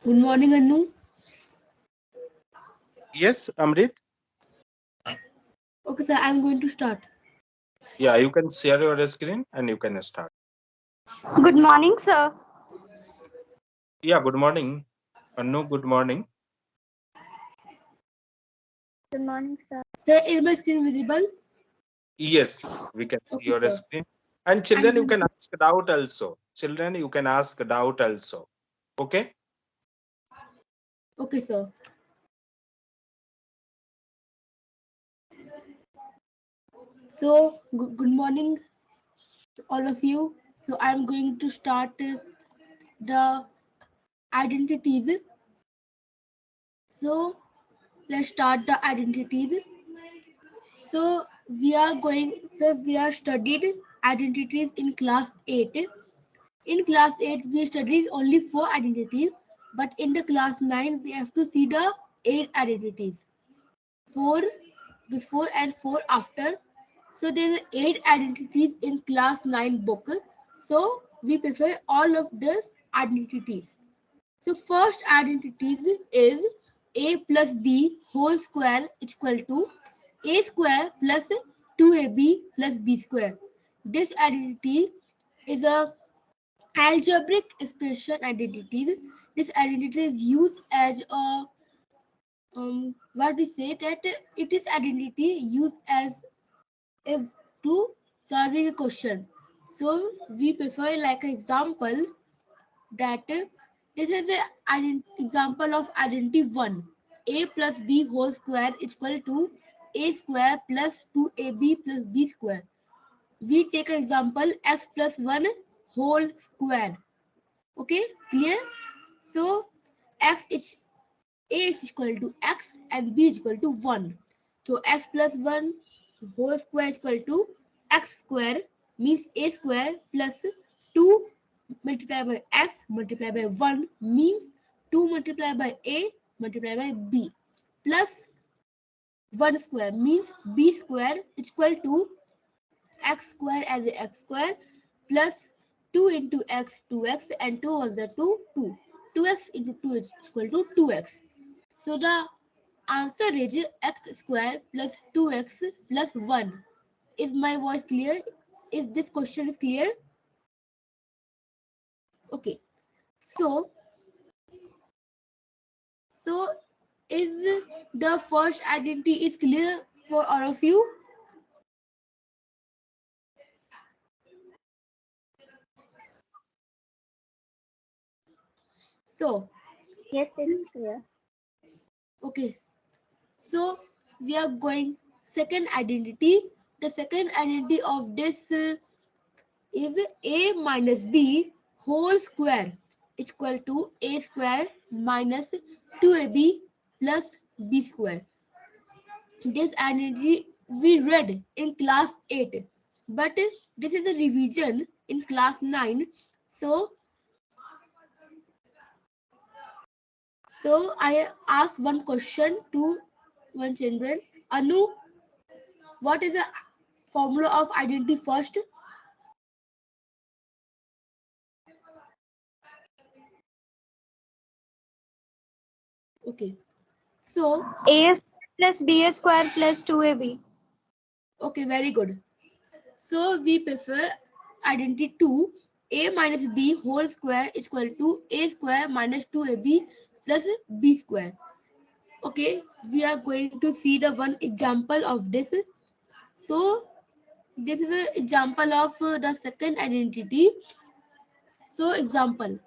Good morning, Anu. Yes, Amrit. Okay, sir, I'm going to start. Yeah, you can share your screen and you can start. Good morning, sir. Yeah, good morning. Anu, good morning. Good morning, sir. Sir, is my screen visible? Yes, we can see Okay, your sir. screen. And I'm children, you going can to. ask doubt also. Children, you can ask doubt also. Okay? Okay, sir. So, good morning, to all of you. So, I'm going to start the identities. So, let's start the identities. So, we are studied identities in class 8. In class 8, we studied only 4 identities, but in the class 9, we have to see the 8 identities. 4 before and 4 after. So there are 8 identities in class 9 book. So we prefer all of these identities. So first identities is a plus b whole square is equal to a square plus 2ab plus b square. This identity is a algebraic expression identity. This identity is used as a what we say that it is identity used as if to solving a question. So we prefer like an example that this is an example of identity 1. A plus b whole square is equal to a square plus 2ab plus b square. We take an example x plus 1 whole square. Okay, clear? So x is a is equal to x and b is equal to 1. So x plus 1 whole square is equal to x square means a square plus 2 multiplied by x multiplied by 1 means 2 multiplied by a multiplied by b plus 1 square means b square is equal to x square as a x square plus 2 into x 2x and 2 on the 2 2 2x into 2 is equal to 2x. So the answer is x square plus 2x plus 1. Is my voice clear? If this question is clear? Okay. So, so is the first identity is clear for all of you? So, Yes, it's clear. okay. So we are going second identity. The second identity of this is a minus b whole square is equal to a square minus 2ab plus b square. This identity we read in class 8, but this is a revision in class 9. So, so I ask one question to one children. Anu, what is the formula of identity first? Okay. So, A plus B square plus 2AB. okay, very good. So we prefer identity 2. A minus b whole square is equal to a square minus 2ab plus b square. Okay, we are going to see the one example of this. So this is an example of the second identity. So example.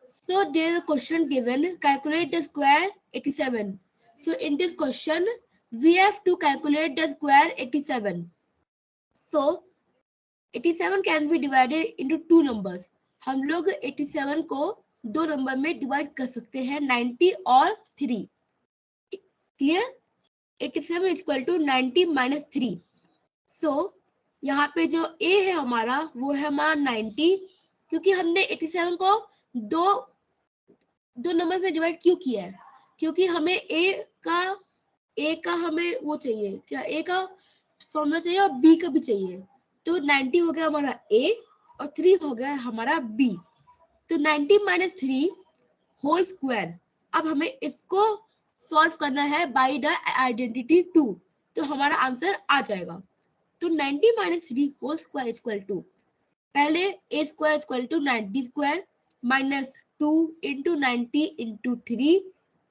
So there is a question given, calculate the square 87. So in this question, we have to calculate the square 87. So 87 can be divided into two numbers. हम लोग 87 को दो number में divide कर सकते हैं 90 और 3. Clear? 87 equal to 90 minus 3. So यहाँ पे जो a है हमारा वो है हमारा 90, क्योंकि हमने 87 को दो दो नंबर में डिवाइड क्यों किया है? क्योंकि हमें a का हमें वो चाहिए, क्या a का फॉर्मूला चाहिए और b का भी चाहिए. तो 90 हो गया हमारा a और 3 हो गया हमारा b. तो 90 माइनस 3 होल स्क्वायर। अब हमें इसको सॉल्व करना है बाय द आइडेंटिटी 2, तो हमारा आंसर आ जाएगा। तो 90 minus 3 whole square equal to, पहले a square equal to 90 square minus 2 into 90 into 3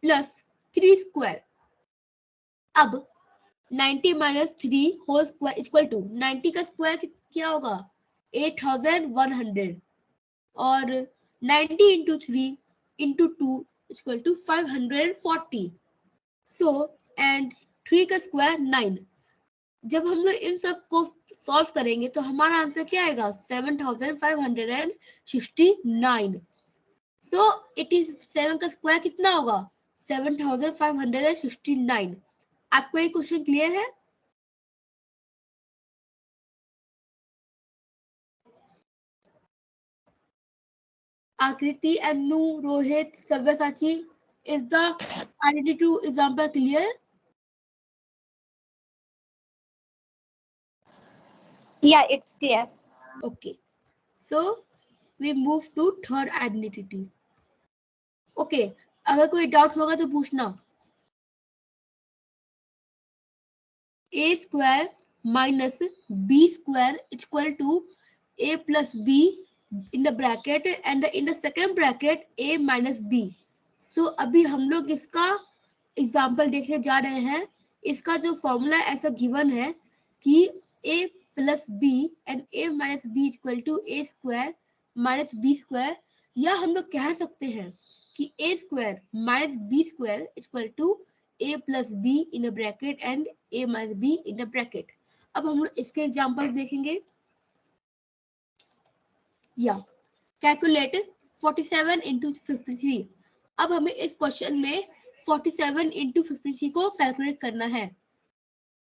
plus 3 square. अब 90 minus 3 whole square equal to 90 का स्क्वायर क्या होगा 8100 और 90 into 3 into 2 equal to 540। So and 3 का स्क्वायर 9। जब हम लोग इन सब को सॉल्व करेंगे तो हमारा आंसर क्या आएगा 7569। सो 87 का स्क्वायर कितना होगा 7569। आपको ये क्वेश्चन क्लियर है? Akriti, Anu, Rohit, Sabyasachi, is the identity to example clear? Yeah, it's clear. Okay. So we move to third identity. Okay. अगर कोई डाउट होगा तो पूछना। a square minus b square equal to a plus b in the bracket and in the second bracket a minus b. So अभी हम लोग इसका example देखने जा रहे हैं। इसका जो फॉर्मूला ऐसा गिवन है कि a plus B and a minus B equal to A square minus B square, या हम लोग कह सकते हैं कि a square minus B square equal to a plus B in a bracket and a minus B in a bracket. अब हम लोग इसके एग्जाम्पल देखेंगे। या कैलकुलेट 47 इंटू 53। अब हमें इस क्वेश्चन में 47 इंटू 53 को कैलकुलेट करना है।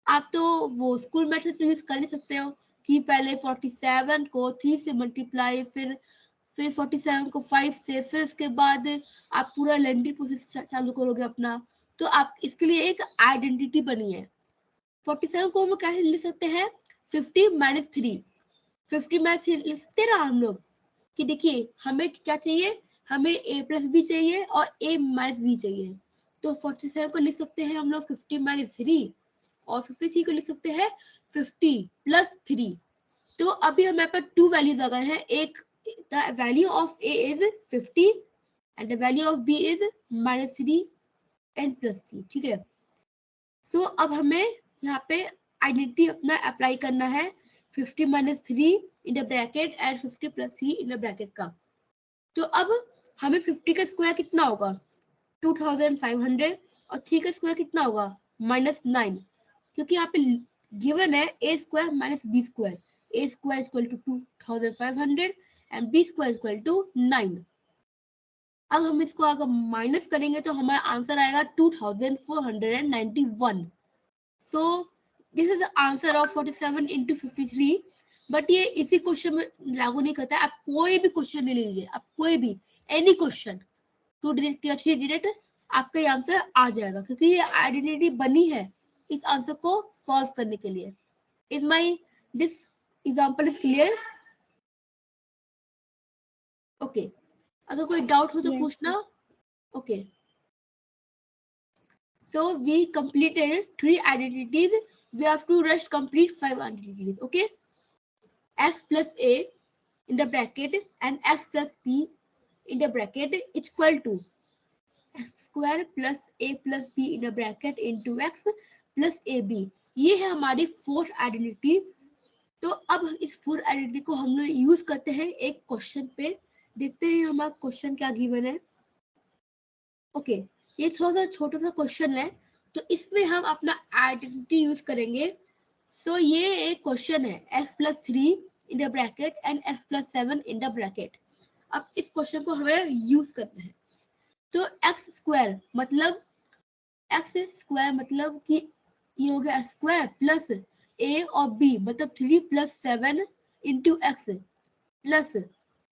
आप तो वो स्कूल मेथड यूज कर नहीं सकते हो कि पहले 47 को 3 से मल्टीप्लाई, फिर 47 को 5 से, फिर उसके बाद आप पूरा लेंडी प्रोसेस चालू करोगे अपना। तो आप इसके लिए एक आइडेंटिटी बनी है। 47 को हम कैसे लिख सकते हैं 50 माइनस 3। 50 माइनस 3 लिख सकते हैं ना हम लोग कि देखिए हमें क्या चाहिए, हमें a प्लस बी चाहिए और a माइनस बी चाहिए। तो 47 को लिख सकते हैं हम लोग 50 माइनस 3 और 53 को लिख सकते हैं 50 प्लस 3। तो अभी हमारे पास 2 वैल्यूज आ गए हैं। एक the value of a is 50 and the value of b is minus 3 and plus 3। ठीक है। सो अब हमें यहाँ पे आइडेंटिटी अपना अप्लाई करना है 50 minus 3 in the bracket and 50 plus 3 in the bracket का। तो अब हमें 50 का स्क्वायर कितना होगा 2500 और 3 का स्क्वायर कितना होगा -9, क्योंकि यहाँ पे गिवन है a square minus B square. a square equal to 2500 and b square equal to 9। अब हम इसको अगर माइनस करेंगे तो हमारा आंसर आएगा 2491। सो this is the answer of 47 into 53। But ये इसी क्वेश्चन में लागू नहीं करता है। आप कोई भी क्वेश्चन ले लीजिए, आप कोई भी एनी क्वेश्चन 2 डिजिट या 3 डिजिट, आपका ये आंसर आ जाएगा क्योंकि ये आइडेंटिटी बनी है इस आंसर को सॉल्व करने के लिए। Is my this example is clear? Okay. अगर कोई डाउट हो तो Yes. पूछना। Okay. So we completed 3 identities. We have to rush complete 5 identities. Okay. X plus a in the bracket and x plus b in the bracket equal to x square plus a plus b in the bracket into x plus ab। ये है हमारी fourth identity. तो अब इस fourth identity को हम लोग use करते हैं एक क्वेश्चन पे। देखते हैं हमारा क्वेश्चन क्या गिवन है। ओके। ये थोड़ा सा छोटा सा क्वेश्चन है तो इसमें हम अपना आइडेंटिटी यूज करेंगे। सो ये एक क्वेश्चन है x plus 3 in the bracket and x plus 7 in the bracket. अब इस क्वेश्चन को हमें यूज करना है। तो x स्क्वायर मतलब कि ये हो गया स्क्वायर प्लस a और b मतलब 3 plus 7 into X plus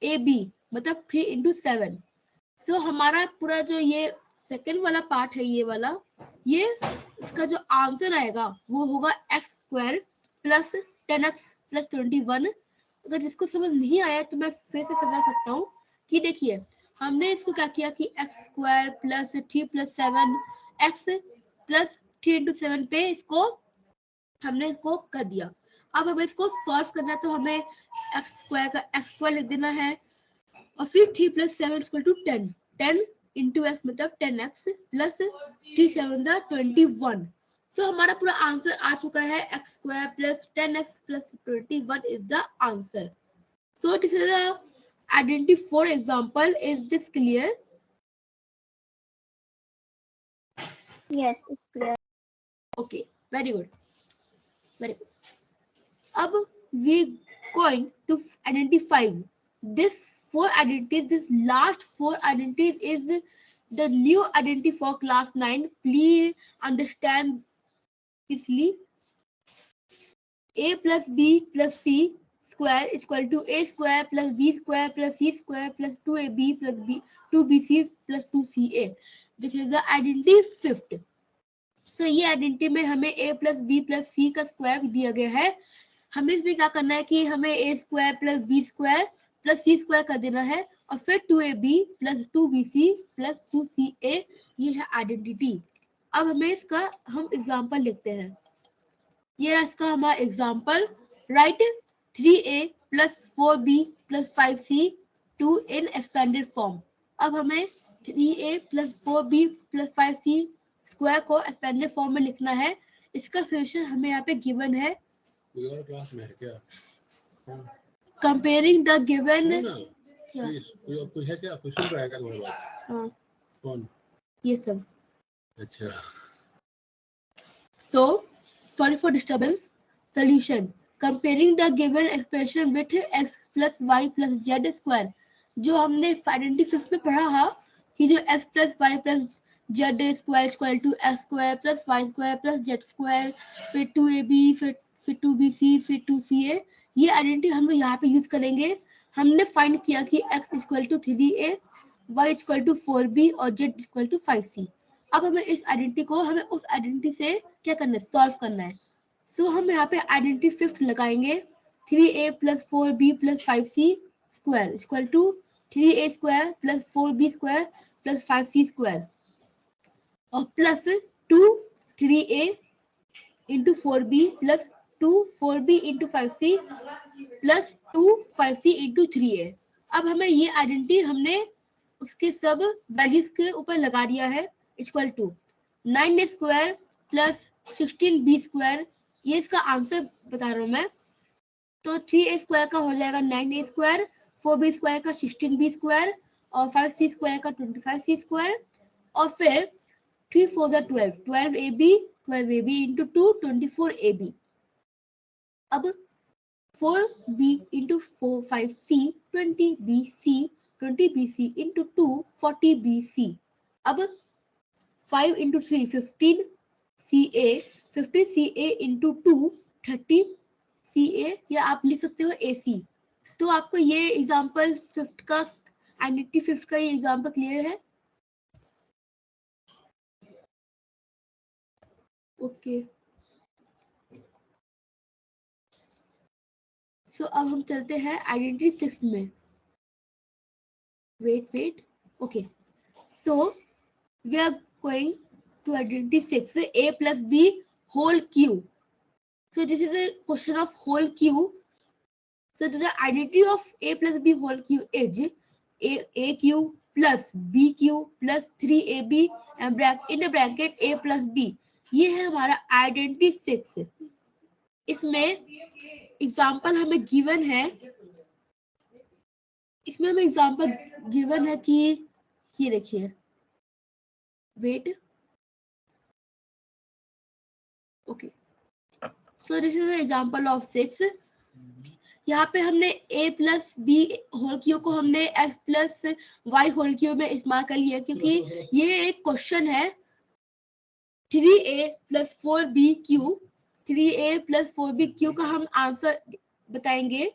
A B मतलब 3 इंटू 7। सो हमारा पूरा जो ये सेकेंड वाला पार्ट है ये वाला, ये इसका जो आंसर आएगा वो होगा x square plus 10x plus 21। अगर जिसको समझ नहीं आया तो मैं फिर से समझा सकता हूँ कि देखिए हमने इसको क्या किया कि x square plus 3 plus 7 x plus 3 into 7 पे इसको हमने इसको कर दिया। अब हमें इसको सॉल्व करना है तो हमें एक्स स्क्वायर लिख देना है और फिर 3 plus 7 equal to 10 10 into X मतलब 10x प्लस 3 7 21। सो हमारा पूरा आंसर आ चुका है x square plus 10x plus 21 is the answer. So this is the identity 4 example. Is this clear? Yes, it's clear. Okay, very good. Very good. Ab we going to identify this 4 identities. This last 4 identities is the new identity for class 9. Please understand easily. A plus B plus C square is equal to A square plus B square plus C square plus 2AB plus B 2BC plus 2CA. This is the identity 5th. So ये identity में हमें a plus b plus c का square दिया गया है। हमें इसमें क्या करना है कि हमें a square plus b square plus c square कर देना है और फिर 2ab plus 2bc plus 2ca ये है आइडेंटिटी। अब हमें इसका हम एग्जांपल लिखते हैं। ये रहा इसका हमारा example. Right 3a plus 4b plus 5c 2 इन एक्सपेंडेड फॉर्म। अब हमें 3a plus 4b plus 5c square को एक्सपेंडेड फॉर्म में लिखना है। इसका सॉल्यूशन हमें यहाँ पे गिवन है। कोई और क्लास में है क्या? कंपेयरिंग द गिवन कोई है क्या? कोई सुन रहा है क्या तुम्हारी बात? हाँ कौन? ये सब। अच्छा So sorry for disturbance. Solution: comparing the given expression with x plus y plus z square. जो हमने आइडेंटिटी 5 में पढ़ा है कि जो x plus y plus z square equal to x square plus y square plus z square फिर 2ab फिर 2bc फिर 2ca ये आइडेंटिटी हम यहाँ पे यूज करेंगे। हमने फाइंड किया कि x equal to 3a y equal to 4b और z इक्वल टू 5c। अब हमें इस आइडेंटिटी को हमें उस आइडेंटिटी से क्या करना है सॉल्व करना है। सो हम यहाँ पे आइडेंटिटी 5 लगाएंगे 3a plus 4b plus 5c square equal to 3a square plus 4b square plus 5c square और plus 2 3a into 4b plus 2 4b into 5c plus 2 5c into 3a। अब हमें ये आइडेंटिटी हमने उसके सब वैल्यूज के ऊपर लगा दिया है equal to 9a square plus 16b square. ये इसका आंसर बता रहा हूँ मैं। तो 3a स्क्वायर का हो जाएगा 9a स्क्वायर 4b स्क्वायर का 16b स्क्वायर और 5c स्क्वायर का 25c स्क्वायर और फिर 3 4 12 12ab इंटू 2 24ab। अब 4b into 4 5c 20bc into 2 40bc। अब 5 into 3 15 ca into 2 30 ca या आप लिख सकते हो ac। तो आपको ये एग्जांपल 5th का आइडेंटिटी 5th का ये एग्जांपल क्लियर है? ओके सो अब हम चलते हैं आइडेंटिटी 6 में। Wait okay so we are going to identity 6 a plus b whole cube. So this is a question of whole cube. So the identity of a plus b whole cube is a cube plus b cube plus 3ab and in a bracket a plus b. ये है हमारा identity 6। इसमें example हमें given है। इसमें हमें example given है कि ये देखिए wait okay so this is example of 6। यहाँ पे हमने a plus B whole cube को हमने x plus Y whole cube में इस्तेमाल कर लिया क्योंकि ये एक क्वेश्चन है 3a plus 4b cube 3a plus 4b cube का हम आंसर बताएंगे।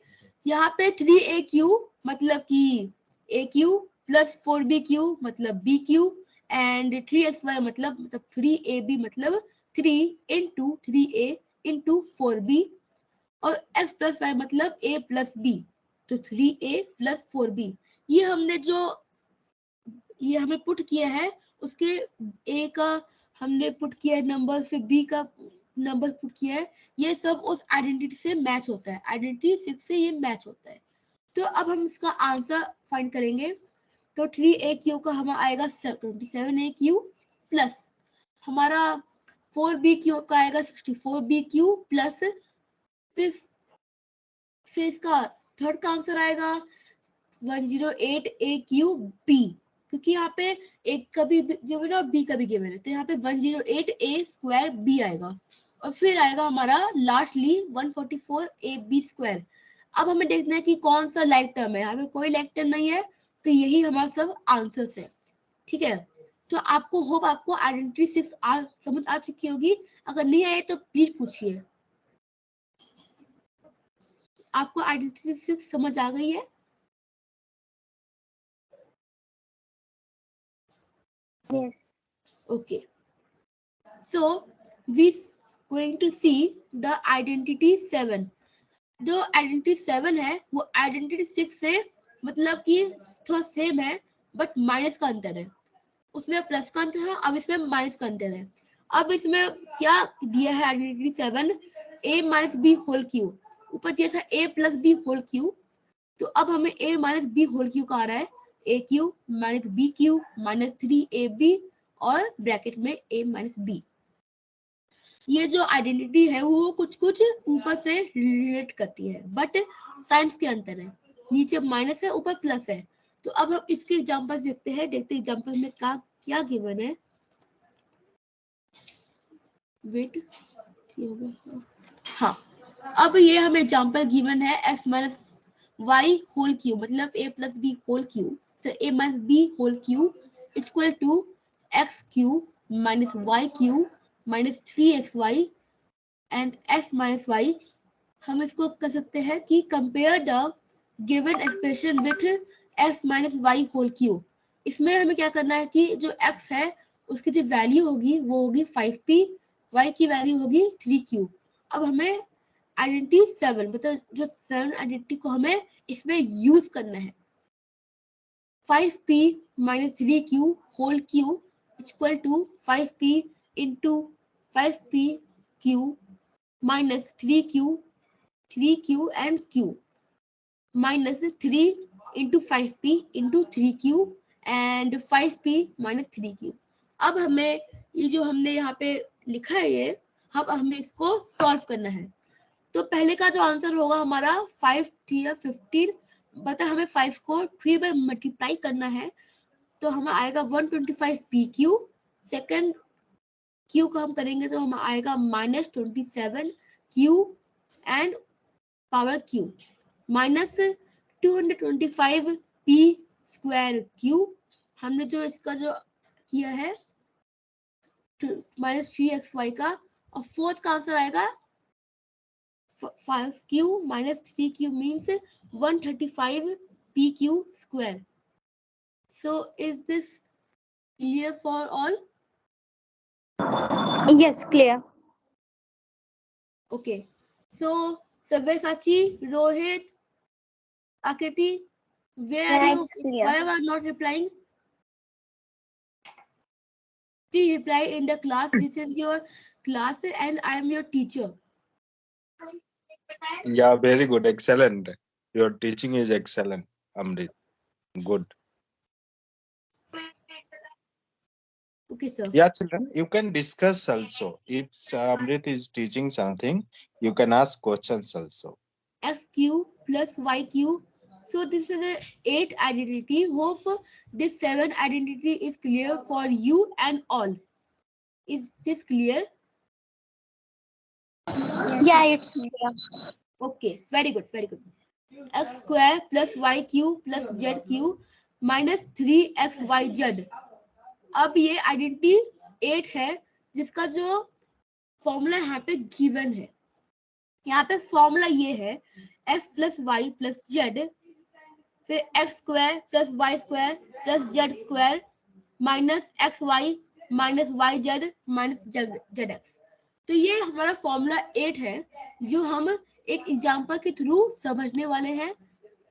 यहाँ पे 3a क्यूब मतलब कि a cube plus 4b cube मतलब b क्यूब एंड 3xy मतलब 3ab मतलब 3 into 3a into 4b और x प्लस वाई मतलब a प्लस b तो 3a प्लस 4b। ये हमने जो ये हमें पुट किया है, उसके ए का हमने पुट किया है नंबर, फिर बी का नंबर पुट किया है, ये सब उस आइडेंटिटी से मैच होता है, आइडेंटिटी 6 से ये मैच होता है। तो अब हम इसका आंसर फाइंड करेंगे। तो 3AQ का हमारा आएगा 27AQ प्लस हमारा 4BQ का आएगा 64BQ प्लस फिर इसका थर्ड का आंसर आएगा 108AQB, क्योंकि यहाँ पे एक का भी गिवन है और बी का भी गिवन है, तो यहाँ पे 108A²B आएगा और फिर आएगा हमारा लास्टली 144AB²। अब हमें देखना है कि कौन सा लाइक टर्म है, यहाँ पे कोई लाइक टर्म नहीं है, तो यही हमारा सब आंसर्स है। ठीक है, तो आपको होप आपको आइडेंटिटी 6 समझ आ चुकी होगी, अगर नहीं आए तो प्लीज पूछिए। आपको आइडेंटिटी 6 समझ आ गई है? Yes. Okay, so we going to see the identity 7. जो आइडेंटिटी 7 है वो आइडेंटिटी 6 से मतलब कि थोड़ा सेम है, बट माइनस का अंतर है, उसमें प्लस का अंतर है, अब इसमें माइनस का अंतर है। अब इसमें क्या दिया है identity 7, a minus B whole cube, ऊपर दिया था a plus B whole cube, तो अब हमें a minus B whole cube का आ रहा है a cube minus B cube minus 3ab और ब्रैकेट में a माइनस बी। ये जो आइडेंटिटी है वो कुछ कुछ ऊपर से रिलेट करती है, बट साइंस के अंतर है, नीचे माइनस है ऊपर प्लस है। तो अब हम इसके एग्जांपल देखते हैं, एग्जांपल में क्या गिवन है। वेट, ये हो गया। हाँ, अब ये हमें एग्जांपल गिवन है x minus Y whole cube मतलब a plus B whole cube, तो a minus B whole cube equal to X cube minus Y cube minus 3xy and s minus Y. हम इसको कर सकते हैं कि compare the given expression with s minus Y whole cube. इसमें हमें क्या करना है कि जो x है उसकी जो वैल्यू होगी वो होगी 5p, y की वैल्यू होगी 3q। अब हमें आइडेंटिटी 7 मतलब जो 7 आइडेंटिटी को हमें इसमें यूज करना है। 5p minus 3q whole cube equal to 5p into 5pq minus 3q and q minus 3 into 5p into 3q and 5p minus 3q। अब हमें ये जो हमने यहाँ पे लिखा है ये, अब हमें इसको सॉल्व करना है। तो पहले का जो आंसर होगा हमारा 5 3 15, बता हमें 5 को 3 बाय मल्टीप्लाई करना है, तो हमें आएगा 125pq। सेकंड q को हम करेंगे तो हमें आएगा minus 27q and power q minus 225p²q। हमने जो इसका जो किया है माइनस 3xy का, और फोर्थ का आंसर आएगा 5q minus 3q means 135pq². So is this clear for all? Yes, clear. Okay. So Sabyasachi, Rohit, Akriti, where are Yeah, you? it's clear. Why are you not replying? Please reply in the class. This is your class and I am your teacher. Yeah, very good. Excellent. Your teaching is excellent, Amrit. Good. Okay, sir. Yeah, children, you can discuss also. If Amrit is teaching something, you can ask questions also. XQ plus YQ. So this is a 8 identity. Hope this 7 identity is clear for you and all. Is this clear? Yeah, it's clear. Okay, very good, very good. X square plus YQ plus ZQ minus 3XYZ. अब ये identity 8 है जिसका जो formula यहाँ पे given है। यहाँ पे फॉर्मूला ये है x plus Y plus z, फिर x square plus Y square plus Z square minus x Y minus y z minus Z x. तो ये हमारा फॉर्मूला 8 है जो हम एक एग्जांपल के थ्रू समझने वाले हैं,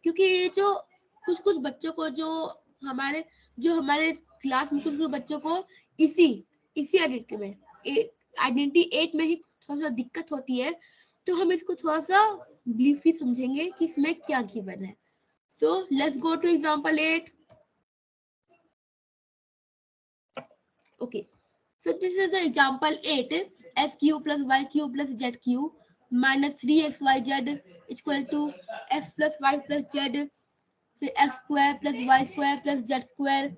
क्योंकि ये जो कुछ बच्चों को जो हमारे क्लास में कुछ बच्चों को इसी आइडेंटिटी में आइडेंटिटी 8 में ही थोड़ा सा दिक्कत होती है, तो हम इसको थोड़ा सा ब्रीफली समझेंगे कि इसमें क्या गिवन है. So let's go to example 8. Okay. So this is the example 8. S cube plus y cube plus z cube minus 3xyz is equal to s plus y plus z, फिर x square plus y square plus z square,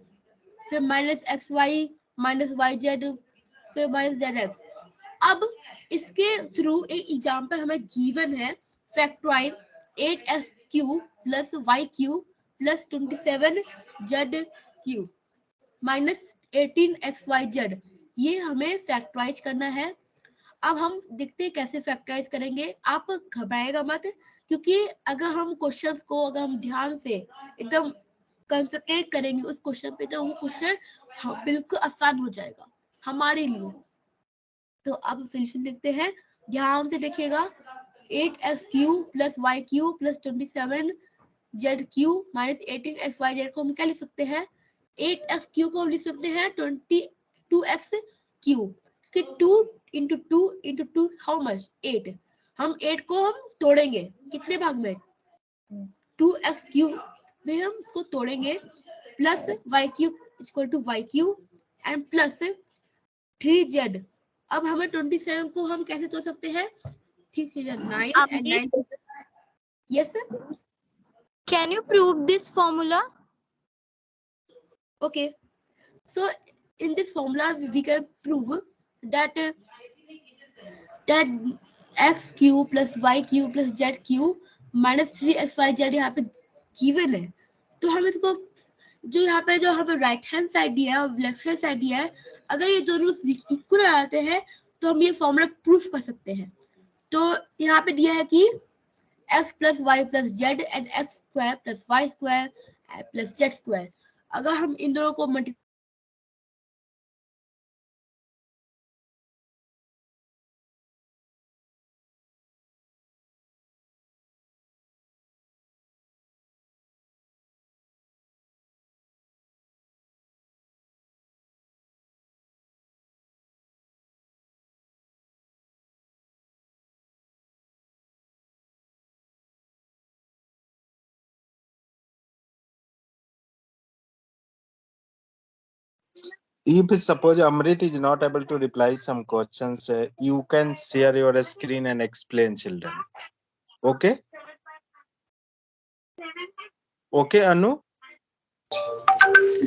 फिर minus xy minus yz, फिर minus zx. अब इसके through एक example हमें given है. Factorise 8s cube plus y cube plus 27z cube minus 18xyz. ये हमें फैक्टराइज करना है. अब हम देखते हैं कैसे फैक्टराइज करेंगे. आप घबराएगा मत, क्योंकि अगर हम क्वेश्चंस को अगर हम ध्यान से एकदम कंसंट्रेट करेंगे उस क्वेश्चन पे, तो वो क्वेश्चन बिल्कुल आसान हो जाएगा हमारे लिए. तो अब सोल्यूशन देखते हैं, ध्यान से देखिएगा. 8s cube plus y cube plus 27z cube minus 18xyz को हम क्या लिख सकते हैं? 8x क्यूब को हम लिख सकते हैं 22x क्यूब. फिर 2 into 2 into 2 हाउ मच? 8. हम 8 को हम तोड़ेंगे कितने भाग में? 2x क्यूब में हम इसको तोड़ेंगे, plus y cube equal to y cube and plus 3z. अब हमें 27 को हम कैसे तोड़ सकते हैं? 3 9 and 9. Yes sir. Can you prove this formula? Okay. So in this formula we can prove that x cube plus y cube plus z cube minus 3xyz यहाँ पे गिवन है. तो हम इसको जो यहाँ पे राइट हैंड साइड दिया है और लेफ्ट हैंड साइड दिया है, अगर ये दोनों इक्वल आते हैं तो हम ये फॉर्मूला प्रूफ कर सकते हैं. तो यहाँ पे दिया है कि x plus Y plus Z and X square plus Y square plus Z square. अगर हम इन दोनों को multiply If suppose Amrit is not able to reply some questions, you can share your screen and explain, children. Okay? Okay, Anu?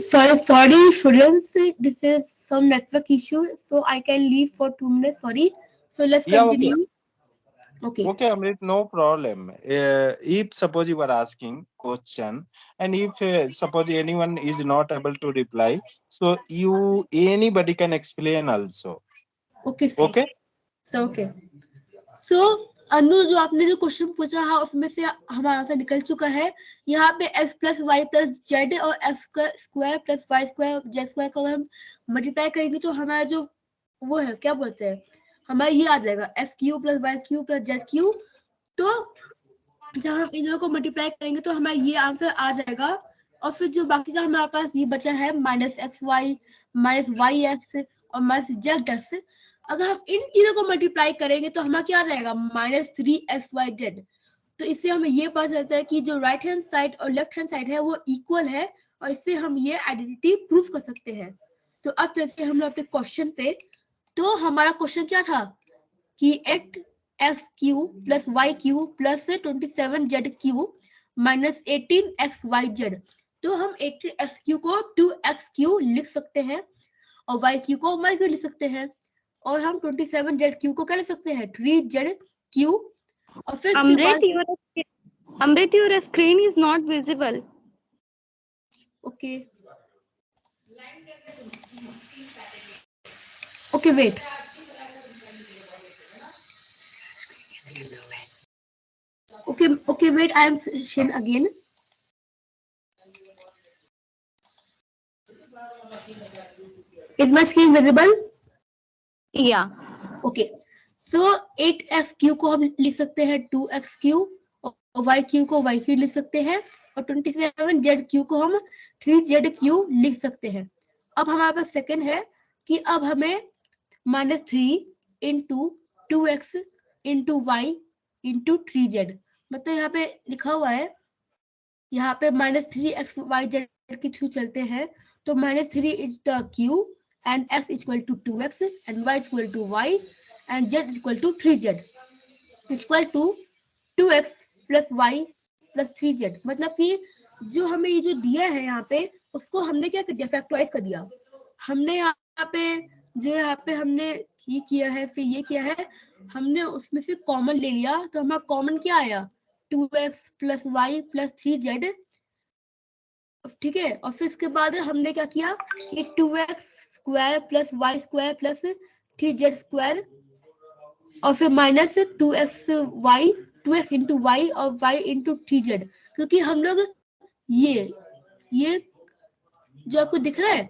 sorry students, this is some network issue, so I can leave for 2 minutes. Sorry. So let's continue. Okay. Okay, Amrit, no problem. If suppose you are asking question, and if suppose anyone is not able to reply, so anybody can explain also. Okay sir. Okay? Okay. So अनु, जो आपने जो question पूछा है उसमें से हमारा answer निकल चुका है. यहाँ पे x plus Y plus Z और x square plus Y square Z square को हम मल्टीप्लाई करेंगे तो हमारा जो वो है क्या बोलते हैं, हमारा ये आ जाएगा x cube plus Y cube plus Z cube. तो जब हम इन दोनों को मल्टीप्लाई करेंगे तो हमारा ये आंसर आ जाएगा. और फिर जो बाकी का हमारे पास ये बचा है minus x Y minus Y X और माइनस जेड एक्स. अगर हम इन तीनों को मल्टीप्लाई करेंगे तो हमारा क्या आ जाएगा? Minus 3xyz. तो इससे हमें ये पता चलता है कि जो राइट हैंड साइड और लेफ्ट हैंड साइड है वो इक्वल है, और इससे हम ये आइडेंटिटी प्रूफ कर सकते हैं. तो अब चलते हैं हम लोग अपने क्वेश्चन पे. तो हमारा क्वेश्चन क्या था कि 8x cube plus y cube plus 27z cube minus 18xyz. तो हम 18x क्यूब को 2x क्यूब लिख सकते हैं और y क्यूब को y क्यूब लिख सकते हैं, और हम 27z क्यूब को क्या लिख सकते हैं? 3z cube. और फिर Amrit, your screen is not visible. Okay. Okay, wait. Okay, wait. I am sharing again. Is my screen visible? Yeah. Okay. So 8x cube को हम लिख सकते हैं 2x क्यूब और y क्यूब को y क्यूब लिख सकते हैं. और 27ZQ को हम 3ZQ लिख सकते हैं। अब हमारे पास सेकंड है कि अब हमें -3 into 2x into y into 3z, मतलब यहाँ पे लिखा हुआ है, यहाँ पे -3xyz के थ्रू चलते हैं, तो -3 is the q and x equal to 2x and y equal to y and z equal to 3z equal to 2x plus y plus 3z। मतलब कि जो हमें ये जो दिया है यहाँ पे, उसको हमने क्या कर दिया, फैक्टराइज कर दिया। हमने यहाँ पे हमने ये किया है, फिर ये किया है, हमने उसमें से कॉमन ले लिया, तो हमारा कॉमन क्या आया, 2x plus Y plus 3z। ठीक है, और फिर इसके बाद हमने क्या किया कि 2x square plus Y square plus 3z square, और फिर माइनस 2x इंटू वाई और y इंटू 3z, क्योंकि हम लोग ये जो आपको दिख रहा है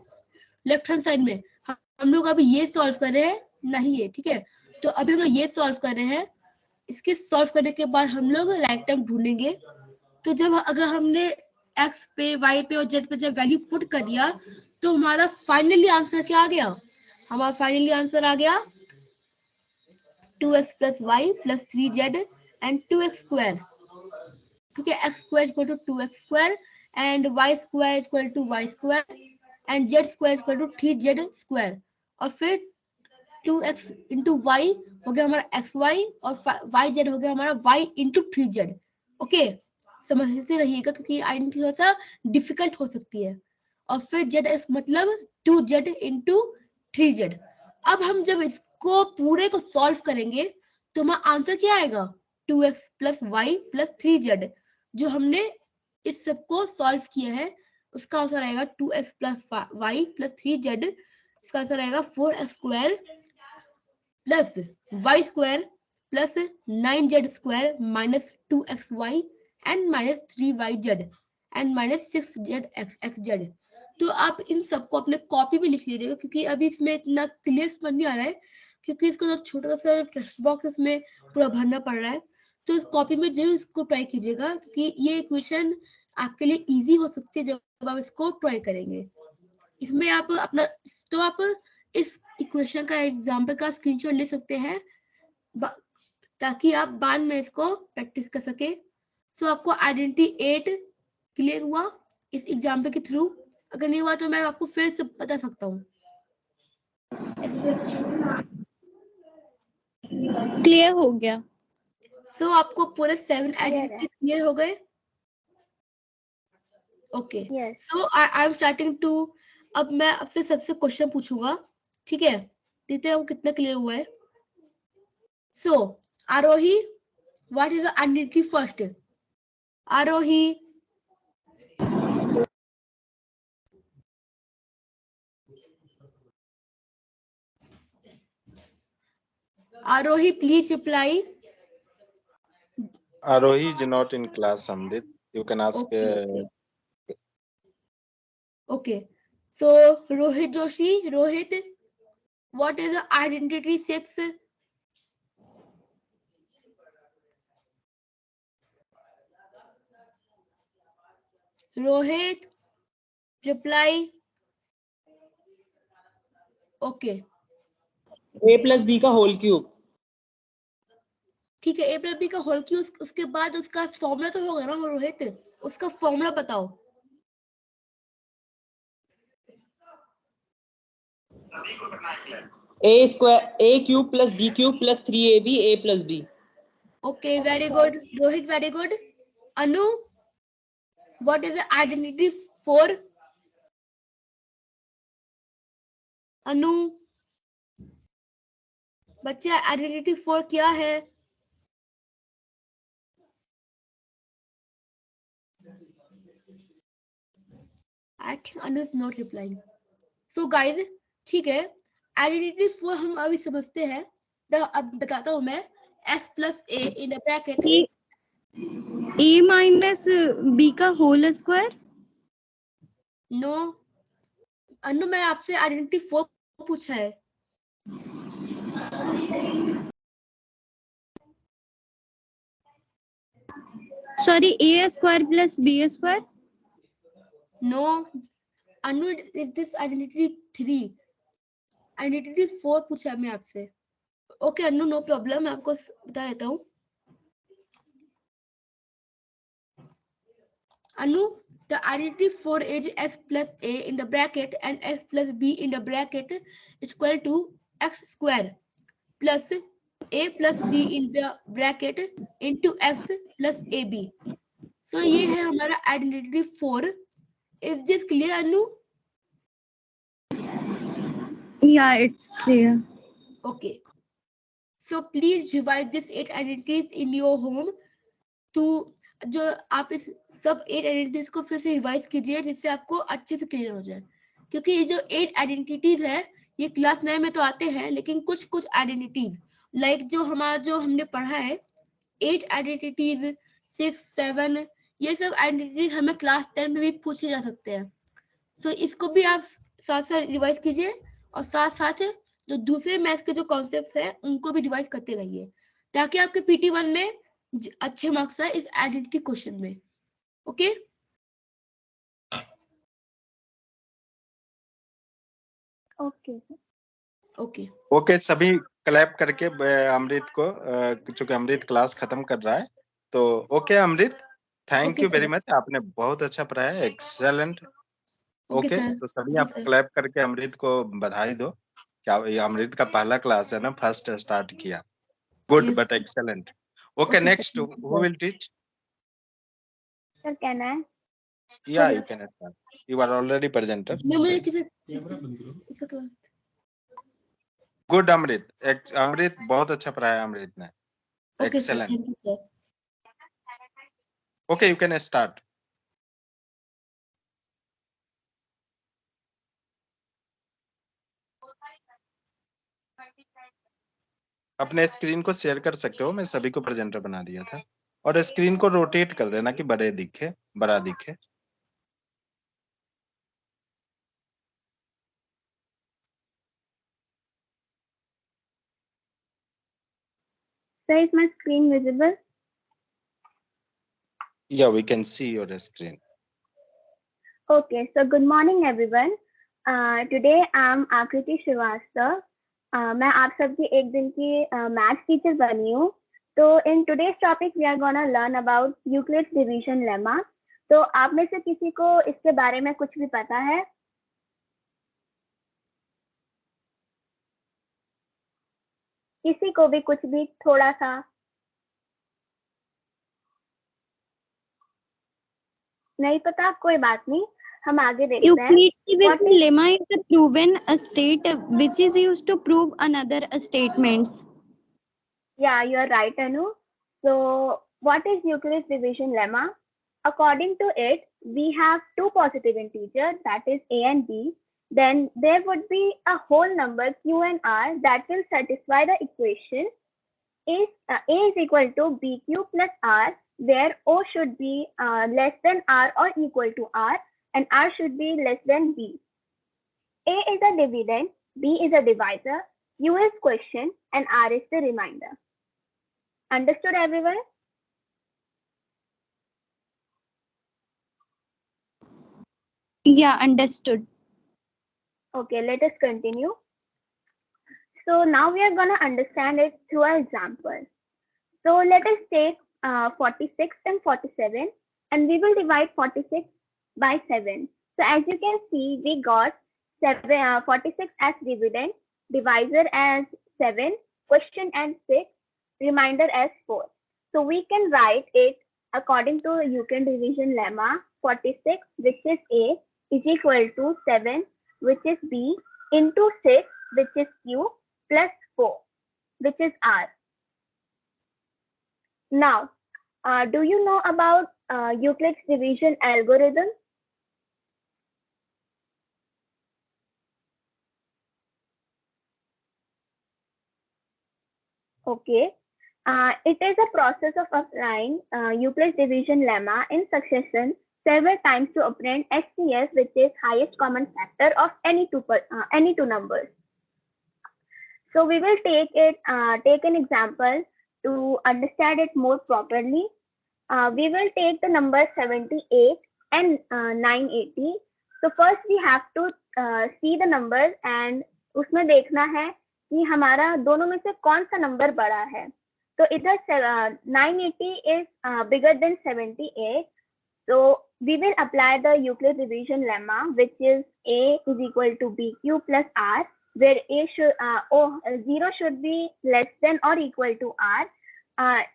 लेफ्ट हैंड साइड में, हम लोग अभी ये सॉल्व कर रहे हैं, नहीं है, ठीक है। तो अभी हम लोग ये सॉल्व कर रहे हैं, इसके सॉल्व करने के बाद हम लोग राइट टर्म ढूंढेंगे। तो जब अगर हमने x पे, y पे और z पे जब वैल्यू पुट कर दिया, तो हमारा फाइनली आंसर क्या आ गया, हमारा फाइनली आंसर आ गया 2x plus Y plus 3z and 2x square, ठीक है। x square equal to 2x square and y square equal to y square and z square equal to 3z square, और फिर 2x into Y हो गया हमारा xy और yz हो गया हमारा y इंटू 3z। ओके, समझते रहिएगा क्योंकि आइडेंटिटी थोड़ा सा डिफिकल्ट हो सकती है। और फिर z मतलब 2z इंटू 3z। अब हम जब इसको पूरे को सॉल्व करेंगे तो हमारा आंसर क्या आएगा, 2x plus Y plus 3z। जो हमने इस सबको सॉल्व किया है उसका आंसर आएगा 2x plus Y plus 3z, इसका आंसर आएगा 4x square plus Y square plus 9z square minus 2xy and minus 3yz and minus 6zxz। तो आप इन सबको अपने कॉपी में लिख लीजिएगा, क्योंकि अभी इसमें इतना क्लियर समझ नहीं आ रहा है, क्योंकि इसका जो छोटा सा टेक्स्ट बॉक्स इसमें पूरा भरना पड़ रहा है। तो इस कॉपी में जरूर इसको ट्राई कीजिएगा, क्योंकि ये क्वेश्चन आपके लिए इजी हो सकती है जब आप इसको ट्राई करेंगे। इसमें आप अपना, तो आप इस इक्वेशन का एग्जाम्पल का स्क्रीनशॉट ले सकते हैं ताकि आप बाद में इसको प्रैक्टिस कर सके। सो आपको आइडेंटिटी 8 क्लियर हुआ इस एग्जाम्पल के थ्रू? अगर नहीं हुआ तो मैं आपको फिर से बता सकता हूँ। क्लियर हो गया। सो आपको पूरे 7 आइडेंटिटी क्लियर हो गए? Okay, so I am starting to, अब मैं आपसे सबसे क्वेश्चन पूछूंगा, ठीक है, देखते हैं कितना क्लियर हुआ है। So Arohi, what is the identity first? Arohi, Arohi, please reply. Arohi is not in class, Amrit. You can ask. Okay. So Rohit Joshi, Rohit, what is the identity 6? Rohit, reply. Okay. A plus B का whole cube. ठीक है, A plus B का whole cube, उसके बाद उसका formula तो होगा ना रोहित, उसका फॉर्मूला बताओ। A square A cube plus B cube plus 3AB A plus B। Okay, very good, Rohit, very good. Anu, what is the identity 4? अनु, बच्चे आइडेंटिटी 4 क्या है? I think Anu is not replying. So guys, ठीक है, identity 4 हम अभी समझते हैं, तो अब बताता हूँ मैं। S plus A in a bracket A minus B का होल स्क्वायर। नो अनु, मैं आपसे आइडेंटिटी 4 पूछा है। Sorry, a square plus b square. No, Anu, is this identity 3? Identity 4 पूछा है मैं आपसे. ओके अनु, नो प्रॉब्लम, मैं आपको बता देता हूँ. अनु, the identity 4 is s plus a in the bracket and s plus b in the bracket is equal to x square plus a plus b in the bracket into x plus ab. So ये है हमारा identity 4. Is this clear, Anu? Yeah, it's clear. Okay. So please revise this 8 identities in your home. तो जो आप इस सब 8 identities को फिर से रिवाइज कीजिए जिससे आपको अच्छे से क्लियर हो जाए, क्योंकि ये जो 8 आइडेंटिटीज है ये क्लास 9 में तो आते हैं, लेकिन कुछ कुछ आइडेंटिटीज लाइक जो हमने पढ़ा है 8 आइडेंटिटीज 6 7 ये सब आइडेंटिटीज हमें क्लास 10 में भी पूछे जा सकते हैं. सो इसको भी आप साथ साथ रिवाइज कीजिए और साथ साथ जो दूसरे मैथ्स के जो कॉन्सेप्ट्स हैं उनको भी रिवाइज करते रहिए ताकि आपके PT1 में अच्छे मार्क्स आए इस आइडेंटिटी क्वेश्चन में. Okay Okay. ओके ओके, सभी क्लैप करके अमृत को, चूंकि अमृत क्लास खत्म कर रहा है, तो okay Amrit, thank Okay, you sir. Very much, आपने बहुत अच्छा पढ़ाया, एक्सेलेंट. Okay okay, sir. तो सभी जी आप सर. क्लैप करके अमृत को बधाई दो. क्या ये अमृत का पहला क्लास है ना, फर्स्ट स्टार्ट किया. Good, Yes. But excellent. Okay, Okay, sir. Next Thank you, who sir. Will teach? Sir, can I? या you can start, you are already presenter. मैं मुझे किसी कैमरा बंद करो. इसका क्लास. गुड अमृत, अमृत बहुत अच्छा पढ़ाया अमृत ने, okay sir, excellent. Thank you sir. Okay, you can start. अपने स्क्रीन को शेयर कर सकते हो, मैं सभी को प्रेजेंटर बना दिया था. और स्क्रीन को रोटेट कर देना कि बड़ा दिखे. Sir, is my screen visible? Yeah, we can see your screen. Okay, so good morning everyone. Today I'm Akriti Srivastava. मैं आप सबकी एक दिन की मैथ्स टीचर बनी हूँ. तो in today's topic we are gonna learn about Euclid's division lemma. तो आप में से किसी को इसके बारे में कुछ भी पता है? किसी को भी कुछ भी थोड़ा सा? नहीं पता, कोई बात नहीं, हम आगे देखते हैं. Euclid's lemma is a proven state which is used to prove another statements. Yeah, you are right, Anu. So, what is Euclid's division lemma? According to it, we have two positive integers, that is a and b. Then there would be a whole number q and r that will satisfy the equation a is equal to bq plus r, where o should be less than r or equal to r, and r should be less than b. A is a dividend, b is a divisor, q is quotient, and r is the remainder. Understood, everyone? Yeah, understood. Okay, let us continue. So now we are going to understand it through an example. So let us take 46 and 47, and we will divide 46 by 7. So as you can see, we got 46 as dividend, divisor as 7, quotient as 6, remainder as 4. So we can write it according to Euclid division lemma. 46, which is A, is equal to 7, which is B, into 6, which is Q, plus 4, which is R. Now, do you know about Euclid's division algorithm? Okay. It is a process of applying Euclid's division lemma in succession several times to obtain HCF, which is highest common factor of any two numbers. So we will take an example to understand it more properly. We will take the number 78 and 980. So first we have to see the numbers and उसमें देखना है कि हमारा दोनों में से कौन सा नंबर बड़ा है. तो इधर 980 is bigger than 78. So we will apply the Euclid division lemma, which is A is equal to BQ plus R, where A should 0 should be less than or equal to R.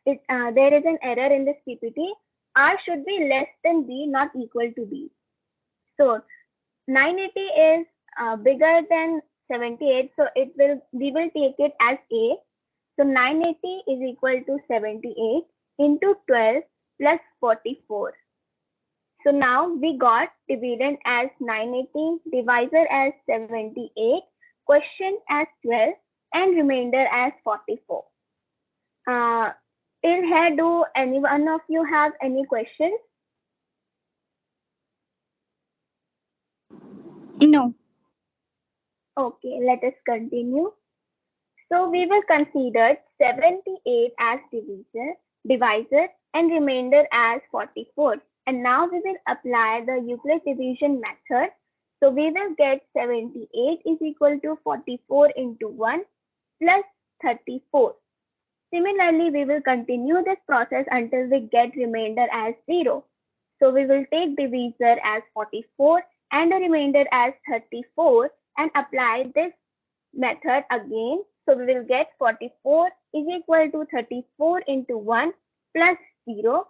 There is an error in this PPT. R should be less than B, not equal to B. So 980 is bigger than 78, so we will take it as A. So 980 is equal to 78 into 12 plus 44. So now we got dividend as 980, divisor as 78, question as 12, and remainder as 44. Till here, do any one of you have any questions? No. Okay, let us continue. So we will consider 78 as divisor, and remainder as 44. And now we will apply the Euclid division method. So we will get 78 is equal to 44 into 1 plus 34. Similarly, we will continue this process until we get remainder as 0. So we will take divisor as 44 and the remainder as 34 and apply this method again. So we will get 44 is equal to 34 into 1 plus 0.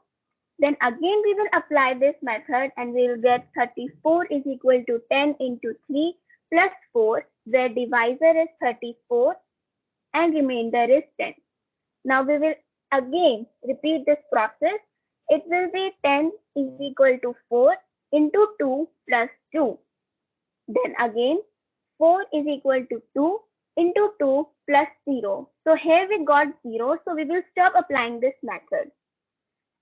Then again we will apply this method and we will get 34 is equal to 10 into 3 plus 4, where divisor is 34 and remainder is 10. Now we will again repeat this process. It will be 10 is equal to 4 into 2 plus 2. Then again 4 is equal to 2 into 2 plus 0. So here we got 0, so we will stop applying this method.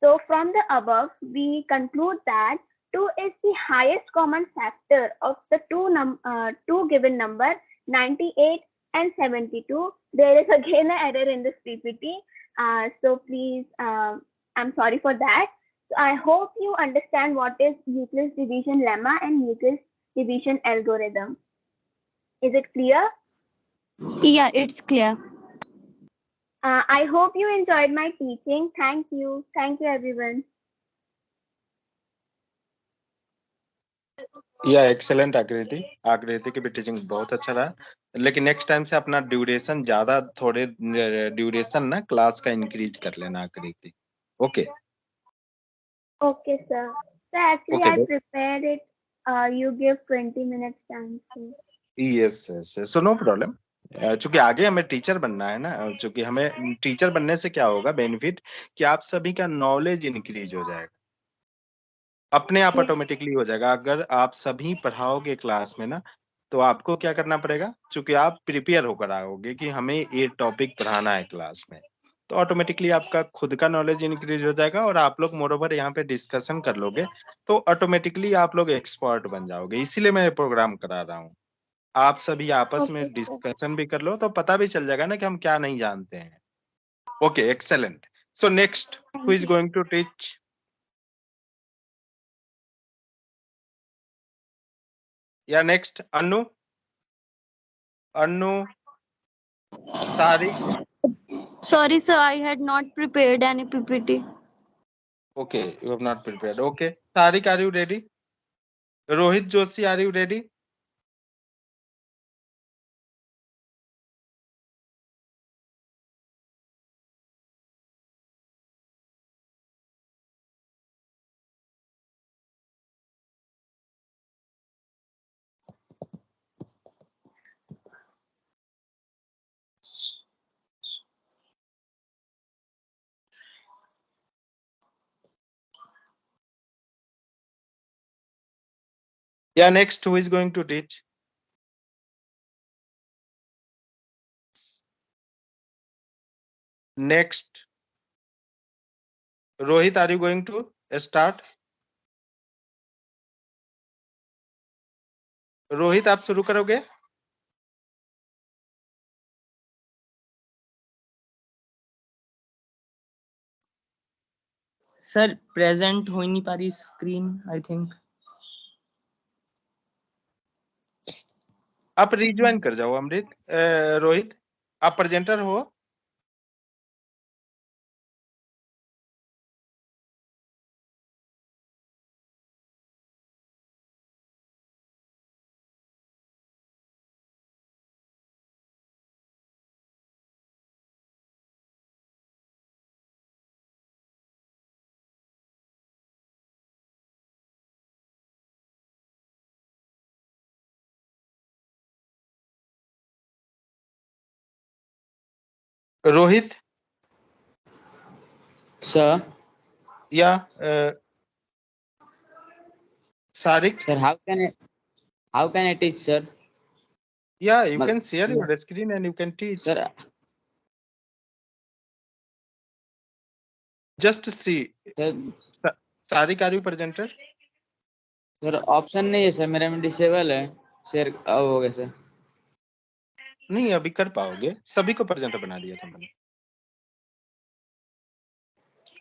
So from the above, we conclude that 2 is the highest common factor of the two given number, 98 and 72. There is again an error in this PPT. So please, I'm sorry for that. So I hope you understand what is Euclid's division lemma and Euclid's division algorithm. Is it clear? Yeah, it's clear. I hope you enjoyed my teaching. Thank you. Thank you, everyone. या excellent आकृति की भी teaching बहुत अच्छा रहा, लेकिन next time से अपना ड्यूरेशन ज्यादा, थोड़े ड्यूरेशन ना क्लास का इंक्रीज कर लेना आकृति. Okay. Okay, sir. So actually, Okay, I prepared it. You give 20 minutes time. Yes yes, so no problem. चूंकि आगे हमें टीचर बनना है ना, चूंकि हमें टीचर बनने से क्या होगा बेनिफिट, कि आप सभी का नॉलेज इंक्रीज हो जाएगा, अपने आप ऑटोमेटिकली हो जाएगा. अगर आप सभी पढ़ाओगे क्लास में ना, तो आपको क्या करना पड़ेगा, चूंकि आप प्रिपेयर होकर आओगे कि हमें ये टॉपिक पढ़ाना है क्लास में, तो ऑटोमेटिकली आपका खुद का नॉलेज इंक्रीज हो जाएगा और आप लोग मोरोवर यहाँ पे डिस्कशन कर लोगे, तो ऑटोमेटिकली आप लोग एक्सपर्ट बन जाओगे. इसीलिए मैं ये प्रोग्राम करा रहा हूँ. आप सभी आपस में डिस्कशन भी कर लो, तो पता भी चल जाएगा ना कि हम क्या नहीं जानते हैं. Okay, excellent. So next, who is going to teach? या next Anu. Sari. Sorry, sir, I had not prepared any PPT. Okay, you have not prepared. Okay, Sari, are you ready? Rohit Joshi, are you ready? Yeah, next, who is going to teach? Next, Rohit, are you going to start? Rohit, आप शुरू करोगे? Sir present हो ही नहीं पा रही screen I think. आप rejoin कर जाओ अमृत। रोहित आप प्रेजेंटर हो? रोहित Sir, या सारिक? sir, how can I teach, sir? Yeah, you Mal- can share your screen and you can teach. Sir, Just see. sir, Sarik, are you presenter? sir, option नहीं है sir, मेरे में disable है। Share हो गया sir. नहीं अभी कर पाओगे, सभी को प्रेजेंटर बना दिया था मैंने।